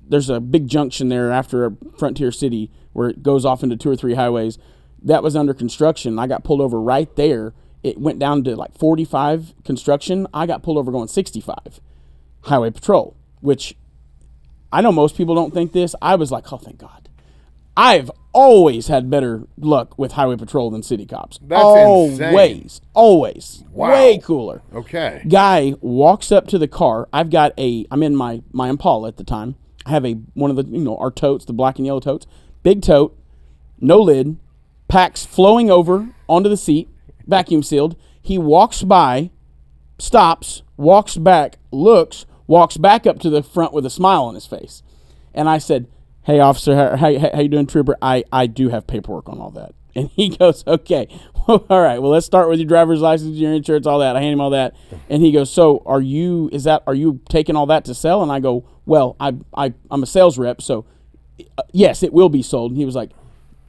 There's a big junction there after a frontier city where it goes off into 2 or 3 highways. That was under construction. I got pulled over right there. It went down to like 45 construction. I got pulled over going 65 highway patrol, which I know most people don't think this. I was like, oh, thank God. I've always had better luck with highway patrol than city cops. That's insane. Always. Wow. Way cooler. Okay. Guy walks up to the car. I'm in my Impala at the time. I have one of the, our totes, the black and yellow totes. Big tote, no lid, packs flowing over onto the seat, vacuum sealed. He walks by, stops, walks back, looks, walks back up to the front with a smile on his face. And I said, "Hey, officer, how you doing, trooper? I do have paperwork on all that." And he goes, "Okay, all right, well, let's start with your driver's license, your insurance, all that." I hand him all that. And he goes, "So are you taking all that to sell?" And I go, "Well, I'm a sales rep, so yes, it will be sold." And he was like,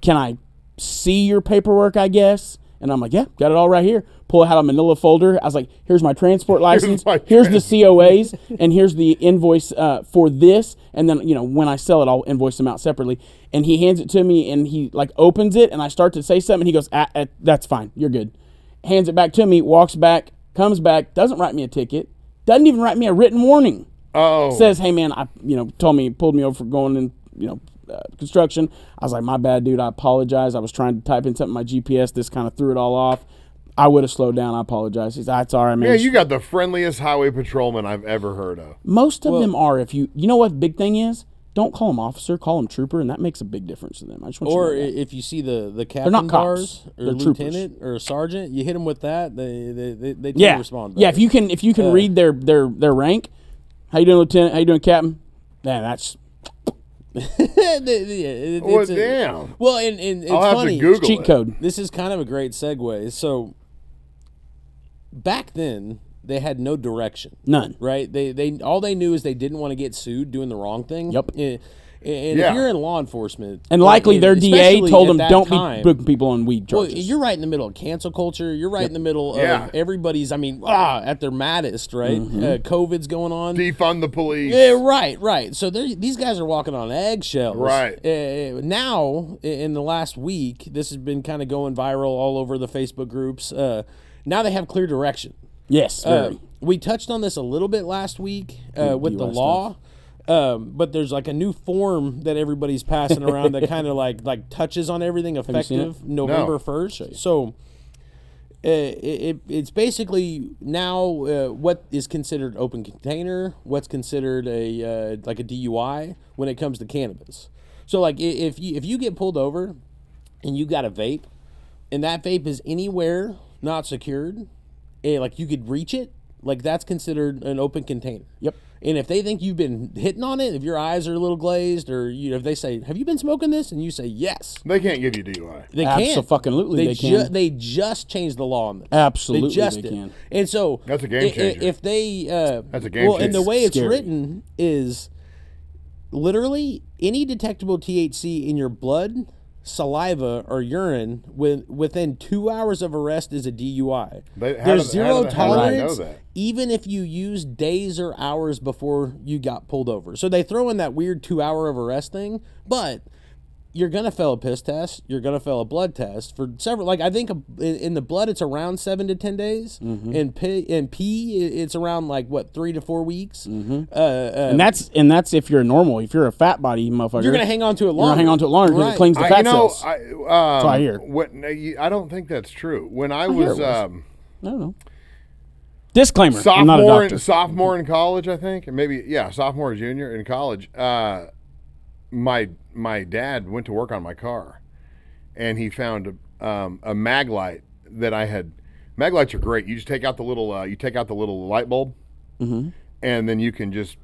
"Can I see your paperwork, I guess?" And I'm like, "Yeah, got it all right here." Pull out a manila folder. I was like, "Here's my transport license. Here's the COAs, and here's the invoice for this." And then, when I sell it, I'll invoice them out separately. And he hands it to me, and he like opens it, and I start to say something. And he goes, "That's fine. You're good." Hands it back to me, walks back, comes back, doesn't write me a ticket, doesn't even write me a written warning. Oh. Says, "Hey man, pulled me over for going in, construction." I was like, "My bad, dude. I apologize. I was trying to type in something on my GPS. This kind of threw it all off. I would have slowed down. I apologize." He's like, "It's all right, man." Yeah, you got the friendliest highway patrolman I've ever heard of. Most of them are. If you know what the big thing is, don't call them officer, call them trooper, and that makes a big difference to them. I just want or you to know that. if you see the captain not cops. bars or They're troopers. lieutenant or sergeant, you hit them with that. They tend Yeah, to respond. yeah. If you can read their rank, how you doing, lieutenant? How you doing, captain? Man, that's Well, damn. Well, and it's I'll have funny. to Google cheat it. code. This is kind of a great segue. So back then, they had no direction. None. Right? They all they knew is they didn't want to get sued doing the wrong thing. Yep. And if you're in law enforcement, And likely their DA especially told at them, that don't time, be booking people on weed well, charges. you're right in the middle of cancel culture. You're right in the middle Yeah. of everybody's. I mean, at their maddest, right? COVID's going on. Defund the police. Yeah, right. So these guys are walking on eggshells. Right. Now, in the last week, this has been kind of going viral all over the Facebook groups. Now they have clear direction. Yes, very. We touched on this a little bit last week with the DUI law. But there's like a new form that everybody's passing around that kind of like touches on everything you seen effective it? November No. 1st. So it's basically now what is considered open container, what's considered a like a DUI when it comes to cannabis. So like if you get pulled over and you got a vape and that vape is anywhere not secured, like you could reach it, like that's considered an open container. Yep. And if they think you've been hitting on it, if your eyes are a little glazed, or if they say, "Have you been smoking this?" and you say, "Yes," They can't give you DUI. they can't. Abso-fucking-lutely they can. They just changed the law on this. Absolutely they just they did. can. And so That's a game changer. If they, That's a game well, and changer. the way it's Scary. written is literally any detectable THC in your blood, saliva, or urine within 2 hours of arrest is a DUI. There's zero how do they tolerance, know that? even if you use days or hours before you got pulled over. So they throw in that weird 2 hour of arrest thing, but you're gonna fail a piss test. You're gonna fail a blood test for several. Like I think in the blood it's around 7 to 10 days. In pee it's around like what 3 to 4 weeks. And that's if you're normal. If you're a fat body motherfucker, You're gonna hang on to it you're longer. gonna hang on to it longer because Right. it clings the fat cells. That's what I hear. I don't think that's true. When I hear was, it was. I don't know. Disclaimer: I'm not a doctor. sophomore in college, I think, and maybe sophomore or junior in college. My dad went to work on my car, and he found a mag light that I had. Mag lights are great. You just take out the little light bulb, and then you can just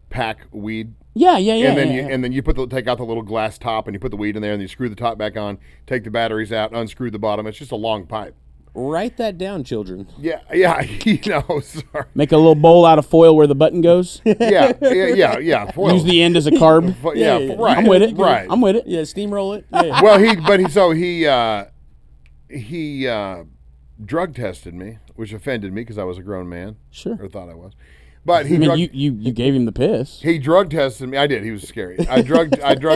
pack weed. Yeah. And then you take out the little glass top and you put the weed in there and you screw the top back on, take the batteries out, unscrew the bottom. It's just a long pipe. Write that down, children. Yeah. Sorry. Make a little bowl out of foil where the button goes. Yeah. Foil. Use the end as a carb. Right. I'm with it. Right. I'm with it. Yeah, steamroll it. Yeah. Well, he drug tested me, which offended me because I was a grown man. Sure. Or thought I was. But he I mean, you gave him the piss. He drug tested me. I did. He was scary. I drug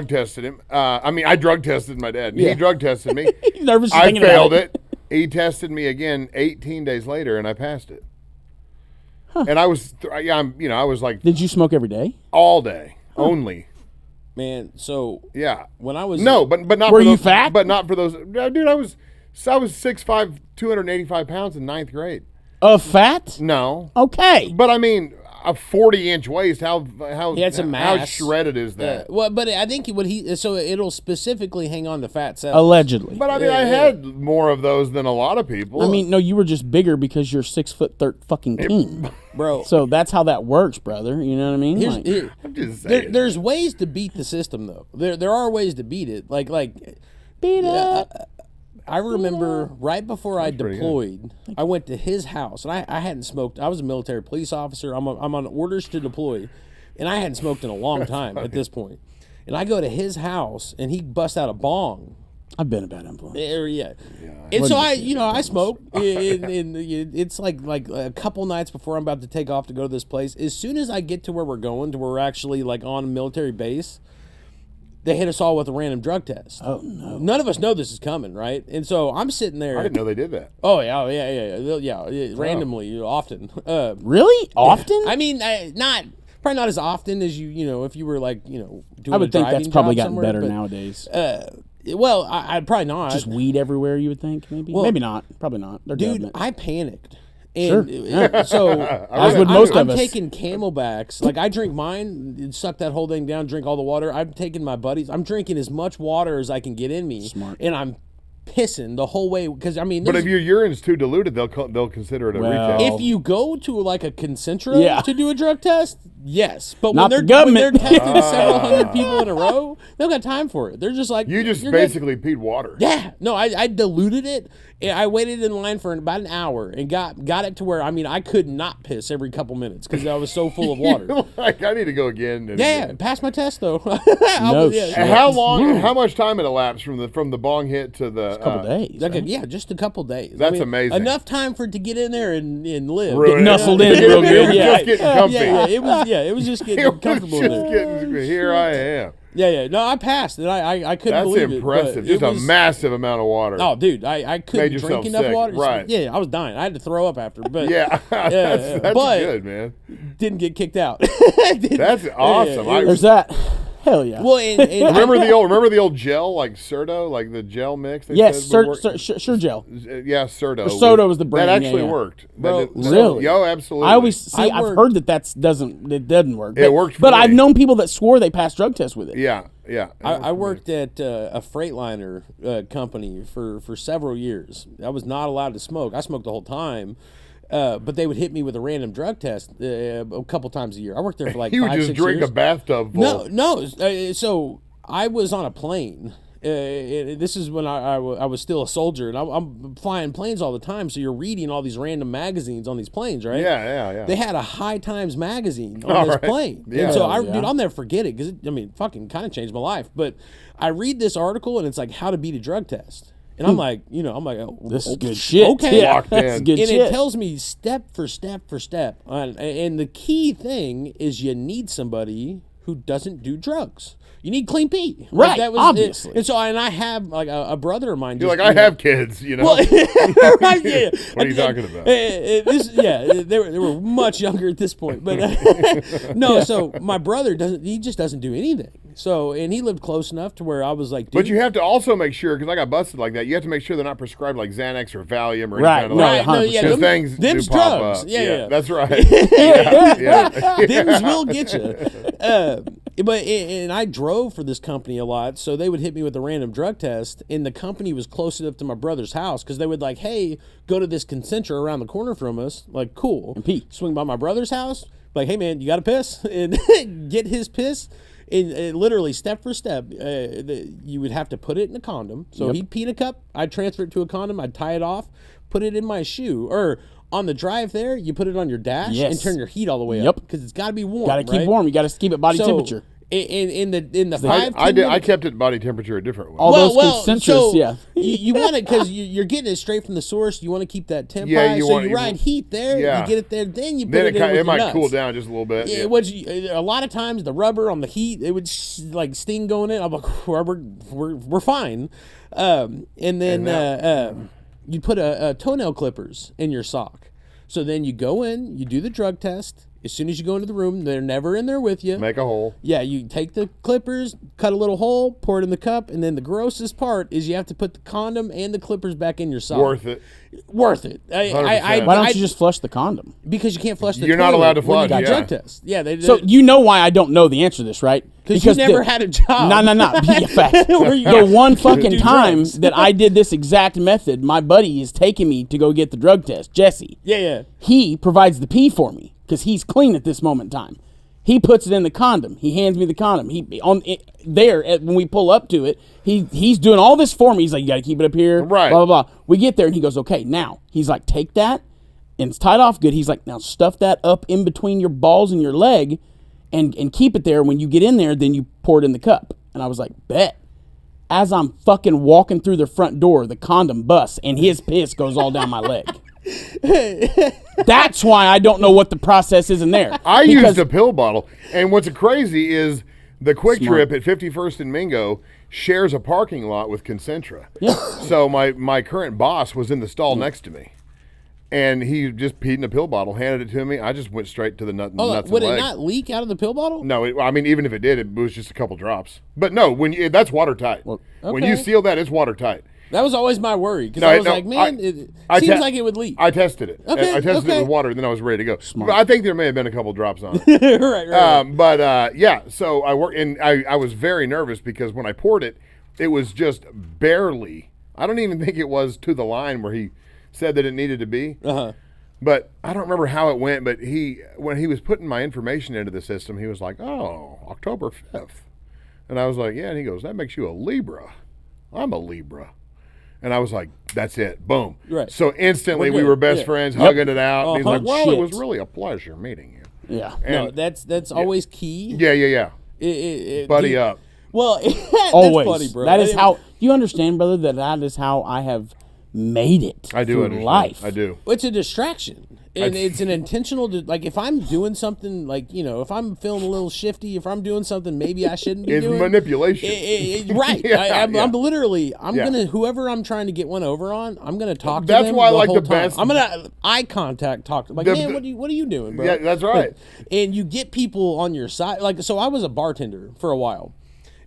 tested him. I drug tested my dad. Yeah. He drug tested me. He's nervous. I thinking about failed it. He tested me again 18 days later, and I passed it. And I was, I was like Did you smoke every day? all day only. Man, so Yeah. when I was but not. Were for you those, fat? But not for those. Dude, I was 6'5", 285 pounds in 9th grade. Of fat? No, Okay. but I mean a 40-inch waist. How He had some how mass. shredded is that? well, but I think so it'll specifically hang on to fat cells. Allegedly. But I mean, I had more of those than a lot of people. I mean, no, you were just bigger because you're 6'13" Bro. So that's how that works, brother. You know what I mean? Like, I'm just saying. There's ways to beat the system though. There are ways to beat it. Like beat up. I remember right before I pretty deployed, I went to his house, and I hadn't smoked. I was a military police officer. I'm on orders to deploy, and I hadn't smoked in a long time at this point. And I go to his house, and he busts out a bong. I've been a bad influence. Yeah. And so I smoke, and it's like a couple nights before I'm about to take off to go to this place. As soon as I get to where we're going, to where we're actually like on a military base, they hit us all with a random drug test. Oh no! None of us know this is coming, right? And so I'm sitting there. I didn't know they did that. Oh yeah, randomly, often. Really? Often? I mean, probably not as often as if you were like doing. I would a think that's driving probably job gotten somewhere, better but, nowadays. Well, I'd probably not. Just weed everywhere, you would think? Maybe. Well, Maybe not. Probably not. They're dude, judgment. I panicked. Sure. And so As would most I'm of us. taking Camelbacks. Like I drink mine, suck that whole thing down, drink all the water. I'm taking my buddies. I'm drinking as much water as I can get in me. Smart. And I'm pissing the whole way because I mean. But if your urine's too diluted, they'll consider it a retest. If you go to like a Concentra to do a drug test, yes. But Not when the they're government. testing several hundred people in a row, they don't got time for it. They're just like you just "You're basically peed water. Yeah, no, I diluted it. I waited in line for about an hour and got it to where I could not piss every couple minutes because I was so full of water. Like I need to go again. Yeah, passed my test though. shit. And how long? How much time it elapsed from the bong hit to the couple days. Yeah, just a couple days. That's amazing. Enough time for it to get in there and live. Really? Get nuzzled in real good. Yeah. Just getting comfy. It was just getting comfortable in there. Here I am. Yeah. No, I passed, and I couldn't That's believe impressive. it. Just a massive amount of water. Oh, dude, I couldn't Made drink yourself enough sick, water. right. Yeah, I was dying. I had to throw up after, but Yeah, that's but good, man. didn't get kicked out. That's awesome. There's that. Hell yeah. Well, and remember the old gel, like Serto, like the gel mix. They yes, said would work? sure gel. Yeah, Serto. Soda was the brand, That actually yeah. worked. Bro, really? Yo, absolutely. I always see. I I've worked- heard that doesn't work. It worked for but me. I've known people that swore they passed drug tests with it. Yeah. I worked at a Freightliner company for several years. I was not allowed to smoke. I smoked the whole time. But they would hit me with a random drug test a couple times a year. I worked there for like He would 5, just 6 drink years. a bathtub full. No. So I was on a plane. This is when I was still a soldier, and I'm flying planes all the time. So you're reading all these random magazines on these planes, right? Yeah. They had a High Times magazine on All this right. plane. Yeah. And so Yeah. dude, I'll never forget it because fucking kind of changed my life. But I read this article and it's like how to beat a drug test. And I'm like, oh, This is good shit. Okay. Yeah. Locked This is in. good And shit. it tells me step for step for step. And the key thing is you need somebody who doesn't do drugs. You need clean pee. Right, That was obviously. And so I have like a brother of mine. You're just, like, I have kids, you know. Well, right, yeah. What are you talking about? They were much younger at this point, but no. So my brother just doesn't do anything. So and he lived close enough to where I was like, dude, But you have to also make sure, because I got busted like that, you have to make sure they're not prescribed like Xanax or Valium or any Right, kind of no, like right, no, yeah, because them- things them's do pop drugs. up. Yeah. That's right. yeah. Things will get you. And I drove for this company a lot, so they would hit me with a random drug test, and the company was close enough to my brother's house because they would like, hey, go to this Concentra around the corner from us, like cool, And pee. swing by my brother's house, like, hey man, you got to piss, and get his piss. And literally step for step, you would have to put it in a condom. So he'd pee in a cup, I'd transfer it to a condom, I'd tie it off, put it in my shoe, or on the drive there, you put it on your dash and Yes. turn your heat all the way Yep. up because it's got to be warm. Got to keep right? warm. You got to keep it body temperature. In the I 5 10 I kept it body temperature a different way. All those Concentras, so yeah. you want it because you're getting it straight from the source. You want to keep that temp Yeah, high, you so want- you ride heat there. yeah. You get it there, then you put Then it in with it your might nuts. cool down just a little bit. Yeah, Yeah. which a lot of times the rubber on the heat it would like sting going in. I'm like, we're fine. And then you put a toenail clippers in your sock. So then you go in, you do the drug test. As soon as you go into the room, they're never in there with you. Make a hole. Yeah, you take the clippers, cut a little hole, pour it in the cup, and then the grossest part is you have to put the condom and the clippers back in your sock. Worth it. Worth it. 100%. Why don't you just flush the condom? Because you can't flush the You're not toilet allowed to when you flush, do yeah. drug test. Yeah, they So you know why I don't know the answer to this, right? because you never had a job. No. Yeah, facts. Where you The one do fucking time drugs. that I did this exact method, my buddy is taking me to go get the drug test, Jesse. Yeah. He provides the pee for me because he's clean at this moment in time. He puts it in the condom. He hands me the condom. When we pull up to it, he's doing all this for me. He's like, you got to keep it up here. Right. Blah, blah, blah. We get there and he goes, okay, now. He's like, take that and it's tied off good. He's like, now stuff that up in between your balls and your leg and keep it there. When you get in there, then you pour it in the cup. And I was like, bet. As I'm fucking walking through the front door, the condom busts and his piss goes all down my leg. That's why I don't know what the process is in there. I Because- used a pill bottle, and what's crazy is the Quick Trip at 51st and Mingo shares a parking lot with Concentra. Yeah. So my current boss was in the stall next to me, and he just peed in a pill bottle, handed it to me. I just went straight to the nuts Would and it legs. not leak out of the pill bottle? No, I mean, even if it did, it was just a couple drops. But no, that's watertight. When okay. you seal that, it's watertight. That was always my worry because No, I was no, like, man, it I seems te- like it would leak. I tested it. Okay, I tested okay. it with water, and then I was ready to go. But I think there may have been a couple drops on it. right. Yeah, so I worked, and I was very nervous because when I poured it, it was just barely I don't even think it was to the line where he said that it needed to be. But I don't remember how it went, but when he was putting my information into the system, he was like, oh, October 5th. And I was like, yeah. And he goes, that makes you a Libra. I'm a Libra. And I was like, that's it. Boom. Right. So instantly we were best friends, hugging it out. And he's like, well, it was really a pleasure meeting you. Yeah. No, And that's always key. Yeah. Buddy up. Well, Always. that's funny, bro. That is how, you understand, brother, that is how I have made it I do through understand. life. I do. It's a distraction. And it's an intentional, like if I'm doing something, like, if I'm feeling a little shifty, if I'm doing something maybe I shouldn't be It's doing. manipulation. Right. Yeah, I'm literally, whoever I'm trying to get one over on, I'm going to talk to That's them why I the like whole the time. best- I'm going to eye contact talk. Like, man, what are you doing, bro? Yeah, that's right. And you get people on your side. Like, so I was a bartender for a while.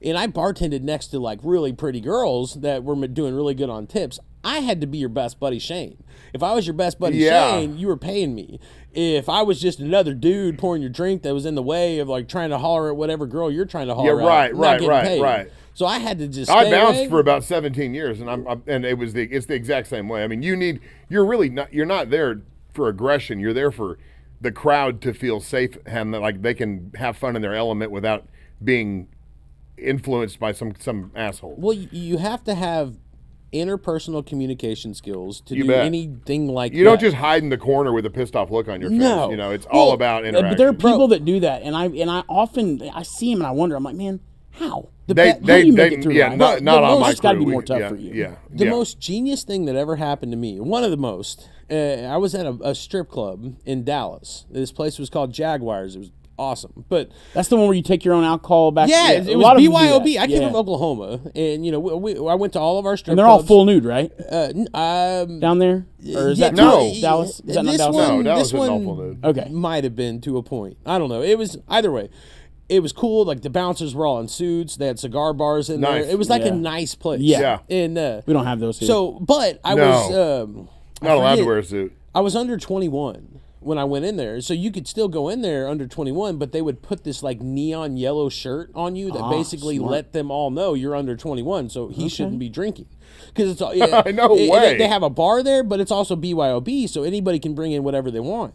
And I bartended next to like really pretty girls that were doing really good on tips. I had to be your best buddy Shane. If I was your best buddy Shane, you were paying me. If I was just another dude pouring your drink that was in the way of like trying to holler at whatever girl you're trying to holler at, I'm not getting paid. Right. So I had to just. I stay bounced away. for about 17 years, and it's the exact same way. I mean, you're not there for aggression. You're there for the crowd to feel safe and like they can have fun in their element without being influenced by some asshole. Well, you have to have interpersonal communication skills to You do bet. anything like that. You don't just hide in the corner with a pissed off look on your face. No. It's all about interaction. But there are people that do that, and I often see them and I wonder. I'm like, man, how? How do you make it through life? not on my It's got to crew. be more tough for you. Yeah. The most genius thing that ever happened to me, one of the most, I was at a strip club in Dallas. This place was called Jaguars. It was awesome. But That's the one where you take your own alcohol back. yeah, a it was lot of them do BYOB. that. I came Yeah. from Oklahoma, and I went to all of our strip And they're clubs. all full nude, right? Down there, or is Yeah, that No. Dallas? Is that not this Dallas? one, No, Dallas this isn't one awful nude. Okay. might have been to a point. I don't know. It was either way. It was cool. Like the bouncers were all in suits. They had cigar bars in Nice. there. It was like Yeah. a nice place. Yeah. And We don't have those here. so, but I No. was Not allowed to forget- wear a suit. I was under 21 when I went in there, so you could still go in there under 21, but they would put this like neon yellow shirt on you that basically smart. let them all know you're under 21, so he shouldn't be drinking. Because it's all yeah, No way. They have a bar there, but it's also BYOB, so anybody can bring in whatever they want.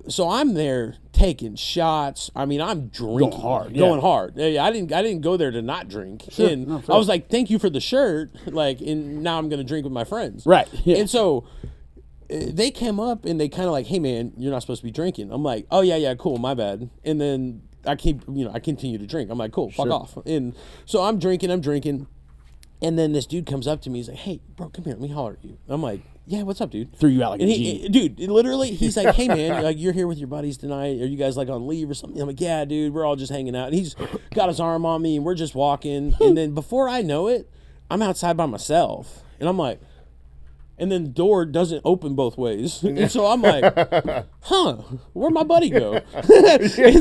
So I'm there taking shots. I mean, I'm drinking going hard. I didn't go there to not drink. And I was like, thank you for the shirt. Like, and now I'm gonna drink with my friends. Right, yeah. And so they came up and they kind of like, hey man, you're not supposed to be drinking. I'm like, oh yeah, cool, my bad. And then I continue to drink. I'm like, cool, fuck off. And so I'm drinking. And then this dude comes up to me. He's like, hey, bro, come here. Let me holler at you. And I'm like, yeah, what's up, dude? Threw you out like And a G. dude, literally, he's like, hey, man, like, you're here with your buddies tonight. Are you guys, like, on leave or something? I'm like, yeah, dude, we're all just hanging out. And he's got his arm on me, and we're just walking. And then before I know it, I'm outside by myself. And I'm like, and then the door doesn't open both ways. And so I'm like, where'd my buddy go? And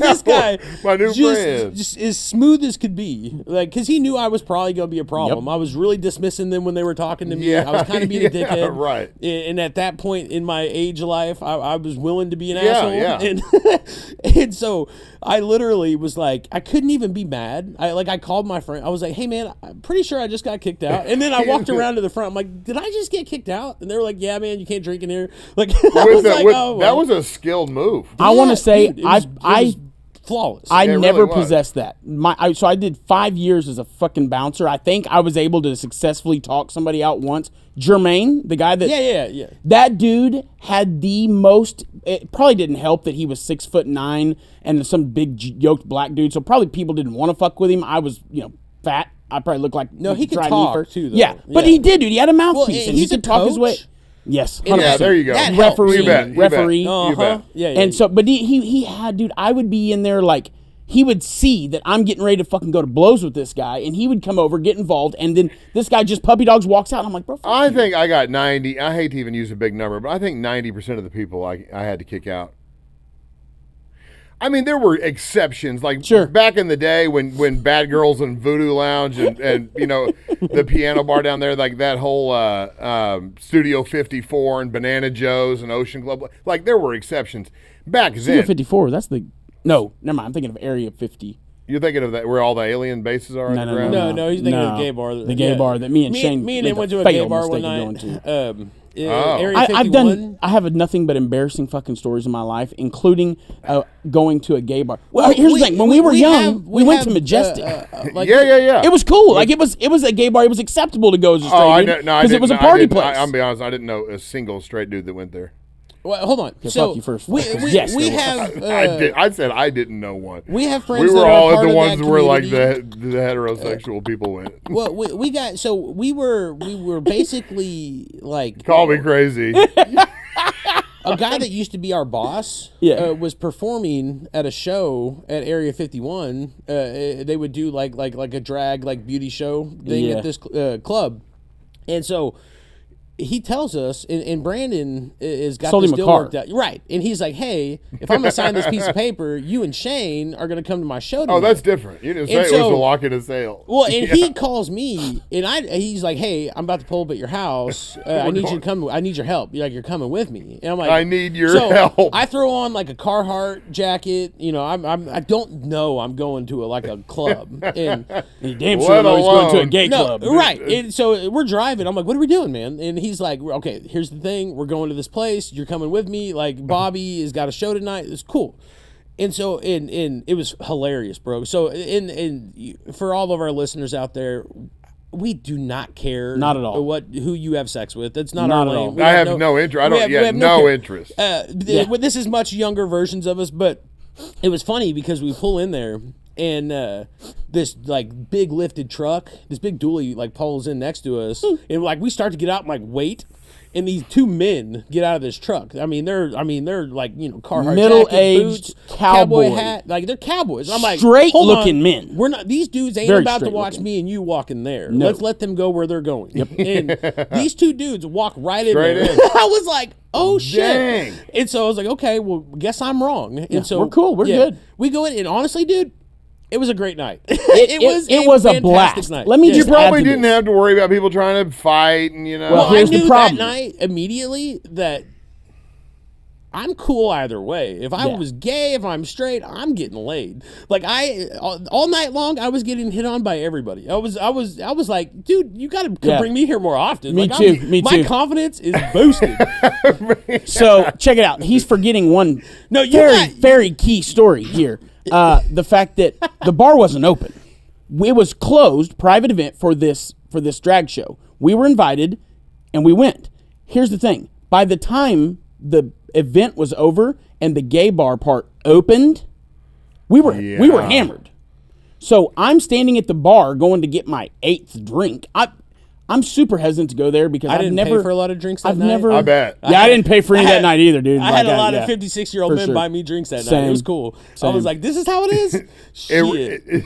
this guy, my new friend. just as smooth as could be. Like, because he knew I was probably going to be a problem. I was really dismissing them when they were talking to me. Yeah, I was kind of being a yeah, dickhead. right. And at that point in my age of life, I was willing to be an Yeah, asshole. yeah. And so I literally was like, I couldn't even be mad. I called my friend. I was like, hey, man, I'm pretty sure I just got kicked out. And then I walked around to the front. I'm like, did I just get kicked out? And they were like, yeah, man, you can't drink in here. Like, I was like, oh, well. That was a skilled move. I want to say dude, it was flawless. I Yeah, it never really was. possessed that. So I did 5 years as a fucking bouncer. I think I was able to successfully talk somebody out once. Jermaine, the guy that yeah. that dude had the most. It probably didn't help that he was 6'9" and some big yoked black dude. So probably people didn't want to fuck with him. I was fat. I probably looked like No, he could dry talk, meat too, though. Yeah, but Yeah. he did, dude. He had a mouthpiece and and he he's a could talk his way. coach. Yes, And 100%. Yeah, there you go. That helped. Referee, You bet, you bet. referee. You bet. Yeah. And so, but he had, dude, I would be in there like, he would see that I'm getting ready to fucking go to blows with this guy, and he would come over, get involved, and then this guy just puppy dogs walks out. And I'm like, bro, fuck I you. think I got 90. I hate to even use a big number, but I think 90% of the people I had to kick out. I mean, there were exceptions. Like Sure. back in the day when Bad Girls and Voodoo Lounge and the piano bar down there, like that whole Studio 54 and Banana Joe's and Ocean Club, like there were exceptions back Studio then. 54, that's the, no, never mind. I'm thinking of Area 50. You're thinking of that where all the alien bases are No, on no, the ground? No, he's thinking of the gay bar. The gay bar that me and Shane Me and made him went the to a gay fatal bar one mistake of night. going to. Area 51. I've done. I have nothing but embarrassing fucking stories in my life, including going to a gay bar. Well, here's the thing: when we were young, we went to Majestic. Yeah. It was cool. Like it was a gay bar. It was acceptable to go as a straight dude because it was a party place. I'll be honest. I didn't know a single straight dude that went there. Well, hold on. So fuck you first. Yes, we have. I said I didn't know one. We have friends. We were that all are part the of ones that where like community. the heterosexual people went. Well, we got so we were basically like Call me crazy. a guy that used to be our boss. Was performing at a show at Area 51. They would do like a drag beauty show thing at this club, and so. He tells us, and Brandon is got Sold this him a deal car. worked out. Right. And he's like, hey, if I'm going to sign this piece of paper, you and Shane are going to come to my show tonight. Oh, that's different. You didn't say it was a lock in a sale. Well, and he calls me, and he's like, hey, I'm about to pull up at your house. I need you to come. I need your help. You're coming with me. And I'm like, I need your help. I throw on like a Carhartt jacket. You know, I don't know I'm going to a club. And He damn sure knows he's going to a gay no, club. right. And so we're driving. I'm like, what are we doing, man? And he's like, okay, here's the thing. We're going to this place. You're coming with me. Like, Bobby has got a show tonight. It's cool. And so, and it was hilarious, bro. So, for all of our listeners out there, we do not care. Not at all. Who you have sex with. That's not Not our at lane. all. We I have no interest. I don't. we have no care. interest. This is much younger versions of us, but it was funny because we pull in there and this like big lifted truck, this big dually like pulls in next to us, and like we start to get out and like wait. And these two men get out of this truck. I mean, they're like, you know, Carhartt Middle-aged jacket, boots, cowboy. hat. Like, they're cowboys. I'm like, Straight-looking men. We're not. These dudes ain't Very about to watch straight-looking. me and you walk in there. No. Let's let them go where they're going. And these two dudes walk right Straight in there. in. I was like, oh shit. Dang. And so I was like, okay, well, guess I'm wrong. And so we're cool. We're good. We go in, and honestly, dude, it was a great night. It was a fantastic blast. night. Let me You just probably add to didn't this. have to worry about people trying to fight, and you know. Well, Well, I here's the knew problem. that night immediately that I'm cool either way. If I was gay, if I'm straight, I'm getting laid. Like all night long, I was getting hit on by everybody. I was like, dude, you got to bring me here more often. Me like, too. Me my too. confidence is boosted. So check it out. He's forgetting one No, you very, got- very key story here. The fact that the bar wasn't open. It was closed, private event for this drag show. We were invited, and we went. Here's the thing. By the time the event was over and the gay bar part opened, we were hammered. So I'm standing at the bar going to get my 8th drink. I'm super hesitant to go there because I didn't never pay for a lot of drinks that I've night. never. I bet. Yeah, I didn't pay for any that night either, dude. I had Like, a lot of yeah. 56-year-old For men sure. buy me drinks that night. Same. It was cool. I was Same. like, this is how it is? Shit.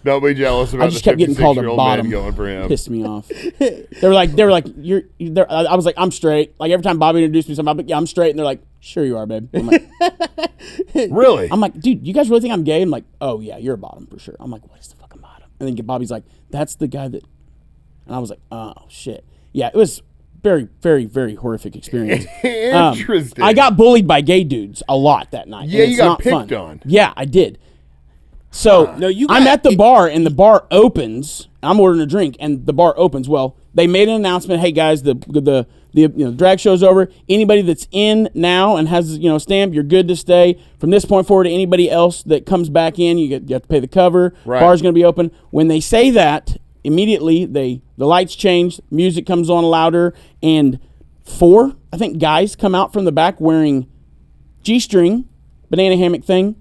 Don't be jealous about I just kept getting called a 56-year-old bottom. man going for him. Pissed me off. They were like, I was like, I'm straight. Like every time Bobby introduced me to something, I'm like, yeah, I'm straight, and they're like, sure you are, babe. I'm like, Really? I'm like, dude, you guys really think I'm gay? I'm like, oh yeah, you're a bottom for sure. I'm like, what is the fucking bottom? And then Bobby's like, that's the guy that, and I was like, oh shit, yeah, it was very, very, very horrific experience. Interesting. I got bullied by gay dudes a lot that night. Yeah, and you it's got not picked fun. on. Yeah, I did. So No, you I'm got- at the bar, and the bar opens. I'm ordering a drink, and the bar opens. Well, they made an announcement. Hey guys, the drag show's over. Anybody that's in now and has a stamp, you're good to stay. From this point forward, anybody else that comes back in, you have to pay the cover. Right. Bar's going to be open. When they say that, immediately the lights change, music comes on louder, and 4 guys come out from the back wearing G-string, banana hammock thing,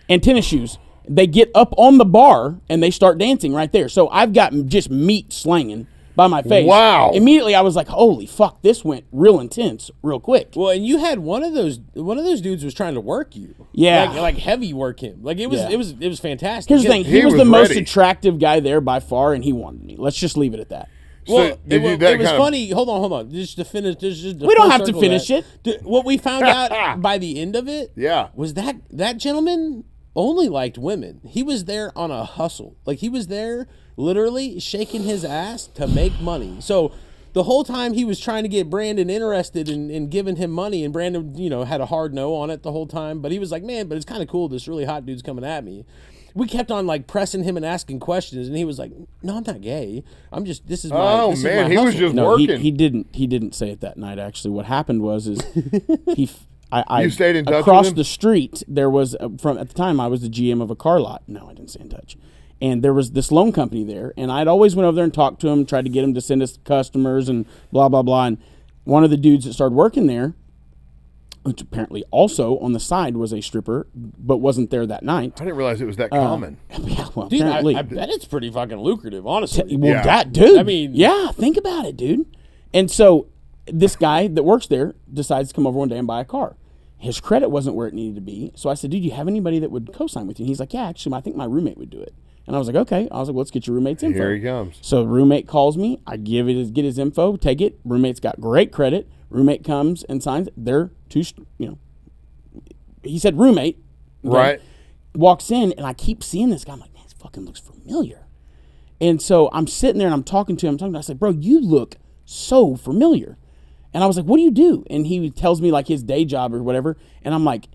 and tennis shoes. They get up on the bar and they start dancing right there. So I've got just meat slanging by my face. Wow. Immediately I was like, holy fuck, this went real intense real quick. Well, and you had one of those dudes was trying to work you. Yeah. Like heavy work him. Like it was Yeah. it was fantastic. Here's the thing. He was was the most ready. attractive guy there by far, and he wanted me. Let's just leave it at that. Well, So, did you it that was kind of- funny. Hold on. Just to finish. We don't have to finish it. What we found out by the end of it, Yeah. was that gentleman only liked women. He was there on a hustle. Like he was there literally shaking his ass to make money. So the whole time he was trying to get Brandon interested in giving him money, and Brandon, had a hard no on it the whole time. But he was like, man, but it's kind of cool. This really hot dude's coming at me. We kept on like pressing him and asking questions, and he was like, "No, I'm not gay. I'm just this is my." Oh this man, is my he was hustle." just No, working. he didn't say it that night. Actually, what happened was I You stayed in touch across with him? the street. There was from at the time I was the GM of a car lot. No, I didn't stay in touch. And there was this loan company there, and I'd always went over there and talked to him, tried to get him to send us customers and blah blah blah. And one of the dudes that started working there, which apparently also on the side was a stripper, but wasn't there that night. I didn't realize it was that common. Yeah, well, Dude, apparently. I bet it's pretty fucking lucrative, honestly. Well, Yeah. that dude. I mean- yeah, think about it, dude. And so this guy that works there decides to come over one day and buy a car. His credit wasn't where it needed to be. So I said, dude, you have anybody that would co-sign with you? And he's like, yeah, actually, I think my roommate would do it. And I was like, okay. I was like, well, let's get your roommate's info. Here he comes. So roommate calls me. I get his info, take it. Roommate's got great credit. Roommate comes and signs. They're two, he said roommate. Okay? Right. Walks in, and I keep seeing this guy. I'm like, man, this fucking looks familiar. And so I'm sitting there, and I'm talking to him. I said, bro, you look so familiar. And I was like, what do you do? And he tells me like his day job or whatever. And I'm like,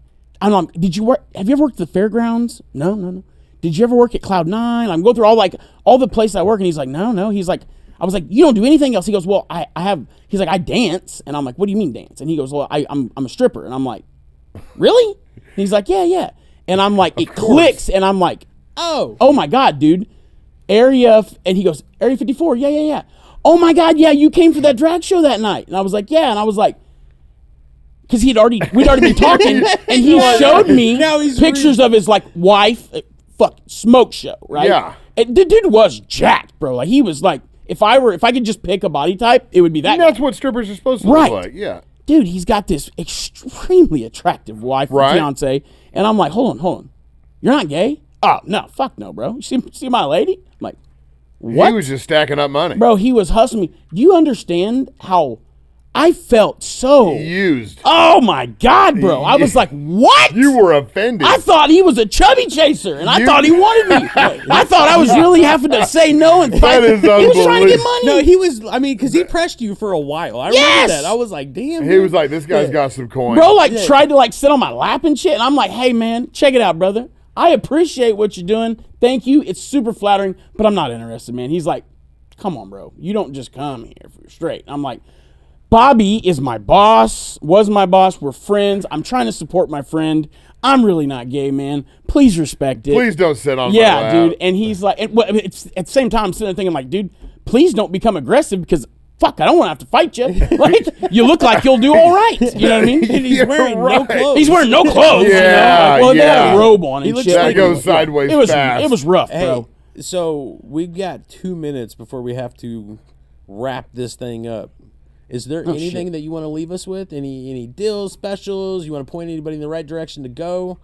did you work? Have you ever worked at the fairgrounds? No. Did you ever work at Cloud 9? I'm going through all the places I work. And he's like, no. He's like, I was like, you don't do anything else. He goes, well, I have, he's like, I dance. And I'm like, what do you mean dance? And he goes, well, I'm a stripper. And I'm like, really? And he's like, yeah. And I'm like, it clicks. And I'm like, oh my God, dude. And he goes, Area 54. Yeah. Oh my God, yeah, you came for that drag show that night. And I was like, yeah. And I was like, because we'd already been talking, and he showed me pictures of his like wife, smoke show, right? Yeah. And the dude was jacked, bro. Like he was like, if I could just pick a body type, it would be that. And that's what strippers are supposed to Right. look like. Yeah. Dude, he's got this extremely attractive wife, or Right. fiance, and I'm like, hold on, you're not gay? Oh no, fuck no, bro. You see my lady? I'm like, what? He was just stacking up money. Bro, he was hustling me. Do you understand how I felt so Used. Oh my God, bro. I was like, what? You were offended. I thought he was a chubby chaser, and I thought he wanted me. I thought I was really having to say no and fight. That is He was trying to get unbelievable. money. No, he was. I mean, because he pressed you for a while. I remember Yes! that. I was like, damn. He dude. was like, this guy's got some coin. Bro, tried to sit on my lap and shit, and I'm like, hey man, check it out, brother. I appreciate what you're doing. Thank you. It's super flattering, but I'm not interested, man. He's like, come on, bro. You don't just come here for straight. I'm like, Bobby is my boss, was my boss. We're friends. I'm trying to support my friend. I'm really not gay, man. Please respect it. Please don't sit on my Yeah, lap. dude. And he's like, it's at the same time, I'm sitting there thinking, like, dude, please don't become aggressive because, fuck, I don't want to have to fight you. Like, you look like you'll do all right. You know what I mean? And he's You're wearing no right. clothes. He's wearing no clothes. Yeah, Well, they had yeah. a robe on and looks shit. That like- goes sideways It was fast. rough, Hey, bro. so we've got 2 minutes before we have to wrap this thing up. Is there anything shit. that you want to leave us with? Any deals, specials? You want to point anybody in the right direction to go?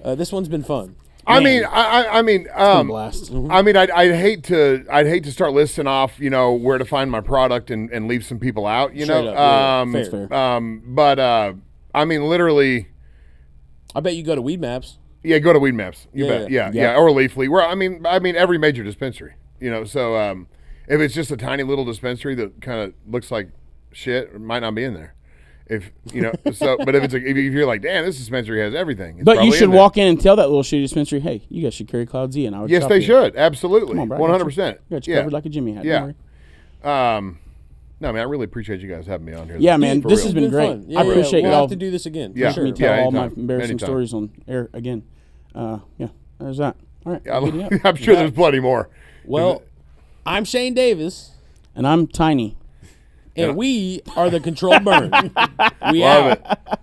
This one's been fun. I Man. mean, I mean, blast. I mean, I'd hate to start listing off, where to find my product and leave some people out, Straight up, yeah, That's fair. But I mean, literally, I bet you go to Weed Maps. yeah, go to Weed Maps, you Yeah, bet, yeah. yeah, or Leafly. Where I mean, every major dispensary, So if it's just a tiny little dispensary that kind of looks like shit, it might not be in there. If but if you're like, damn, this dispensary has everything. It's But you probably should in there. walk in and tell that little shitty dispensary, hey, you guys should carry Cloud Z, and I would Yes, shop they here. should. Absolutely. Come on, bro. 100%. Got you Yeah. covered like a Jimmy hat. Yeah. Don't worry. No, man, I really appreciate you guys having me on here. Yeah, man, For this real. has been great. fun. Yeah, I appreciate we'll y'all have to do this again. Yeah. For sure. me tell all my anytime. embarrassing Anytime. stories on air again. Yeah, there's that. All right. Yeah, giddy up. I'm sure there's plenty more. Well, I'm Shane Davis, And I'm tiny. and we are the Controlled Burn. We Love out. it.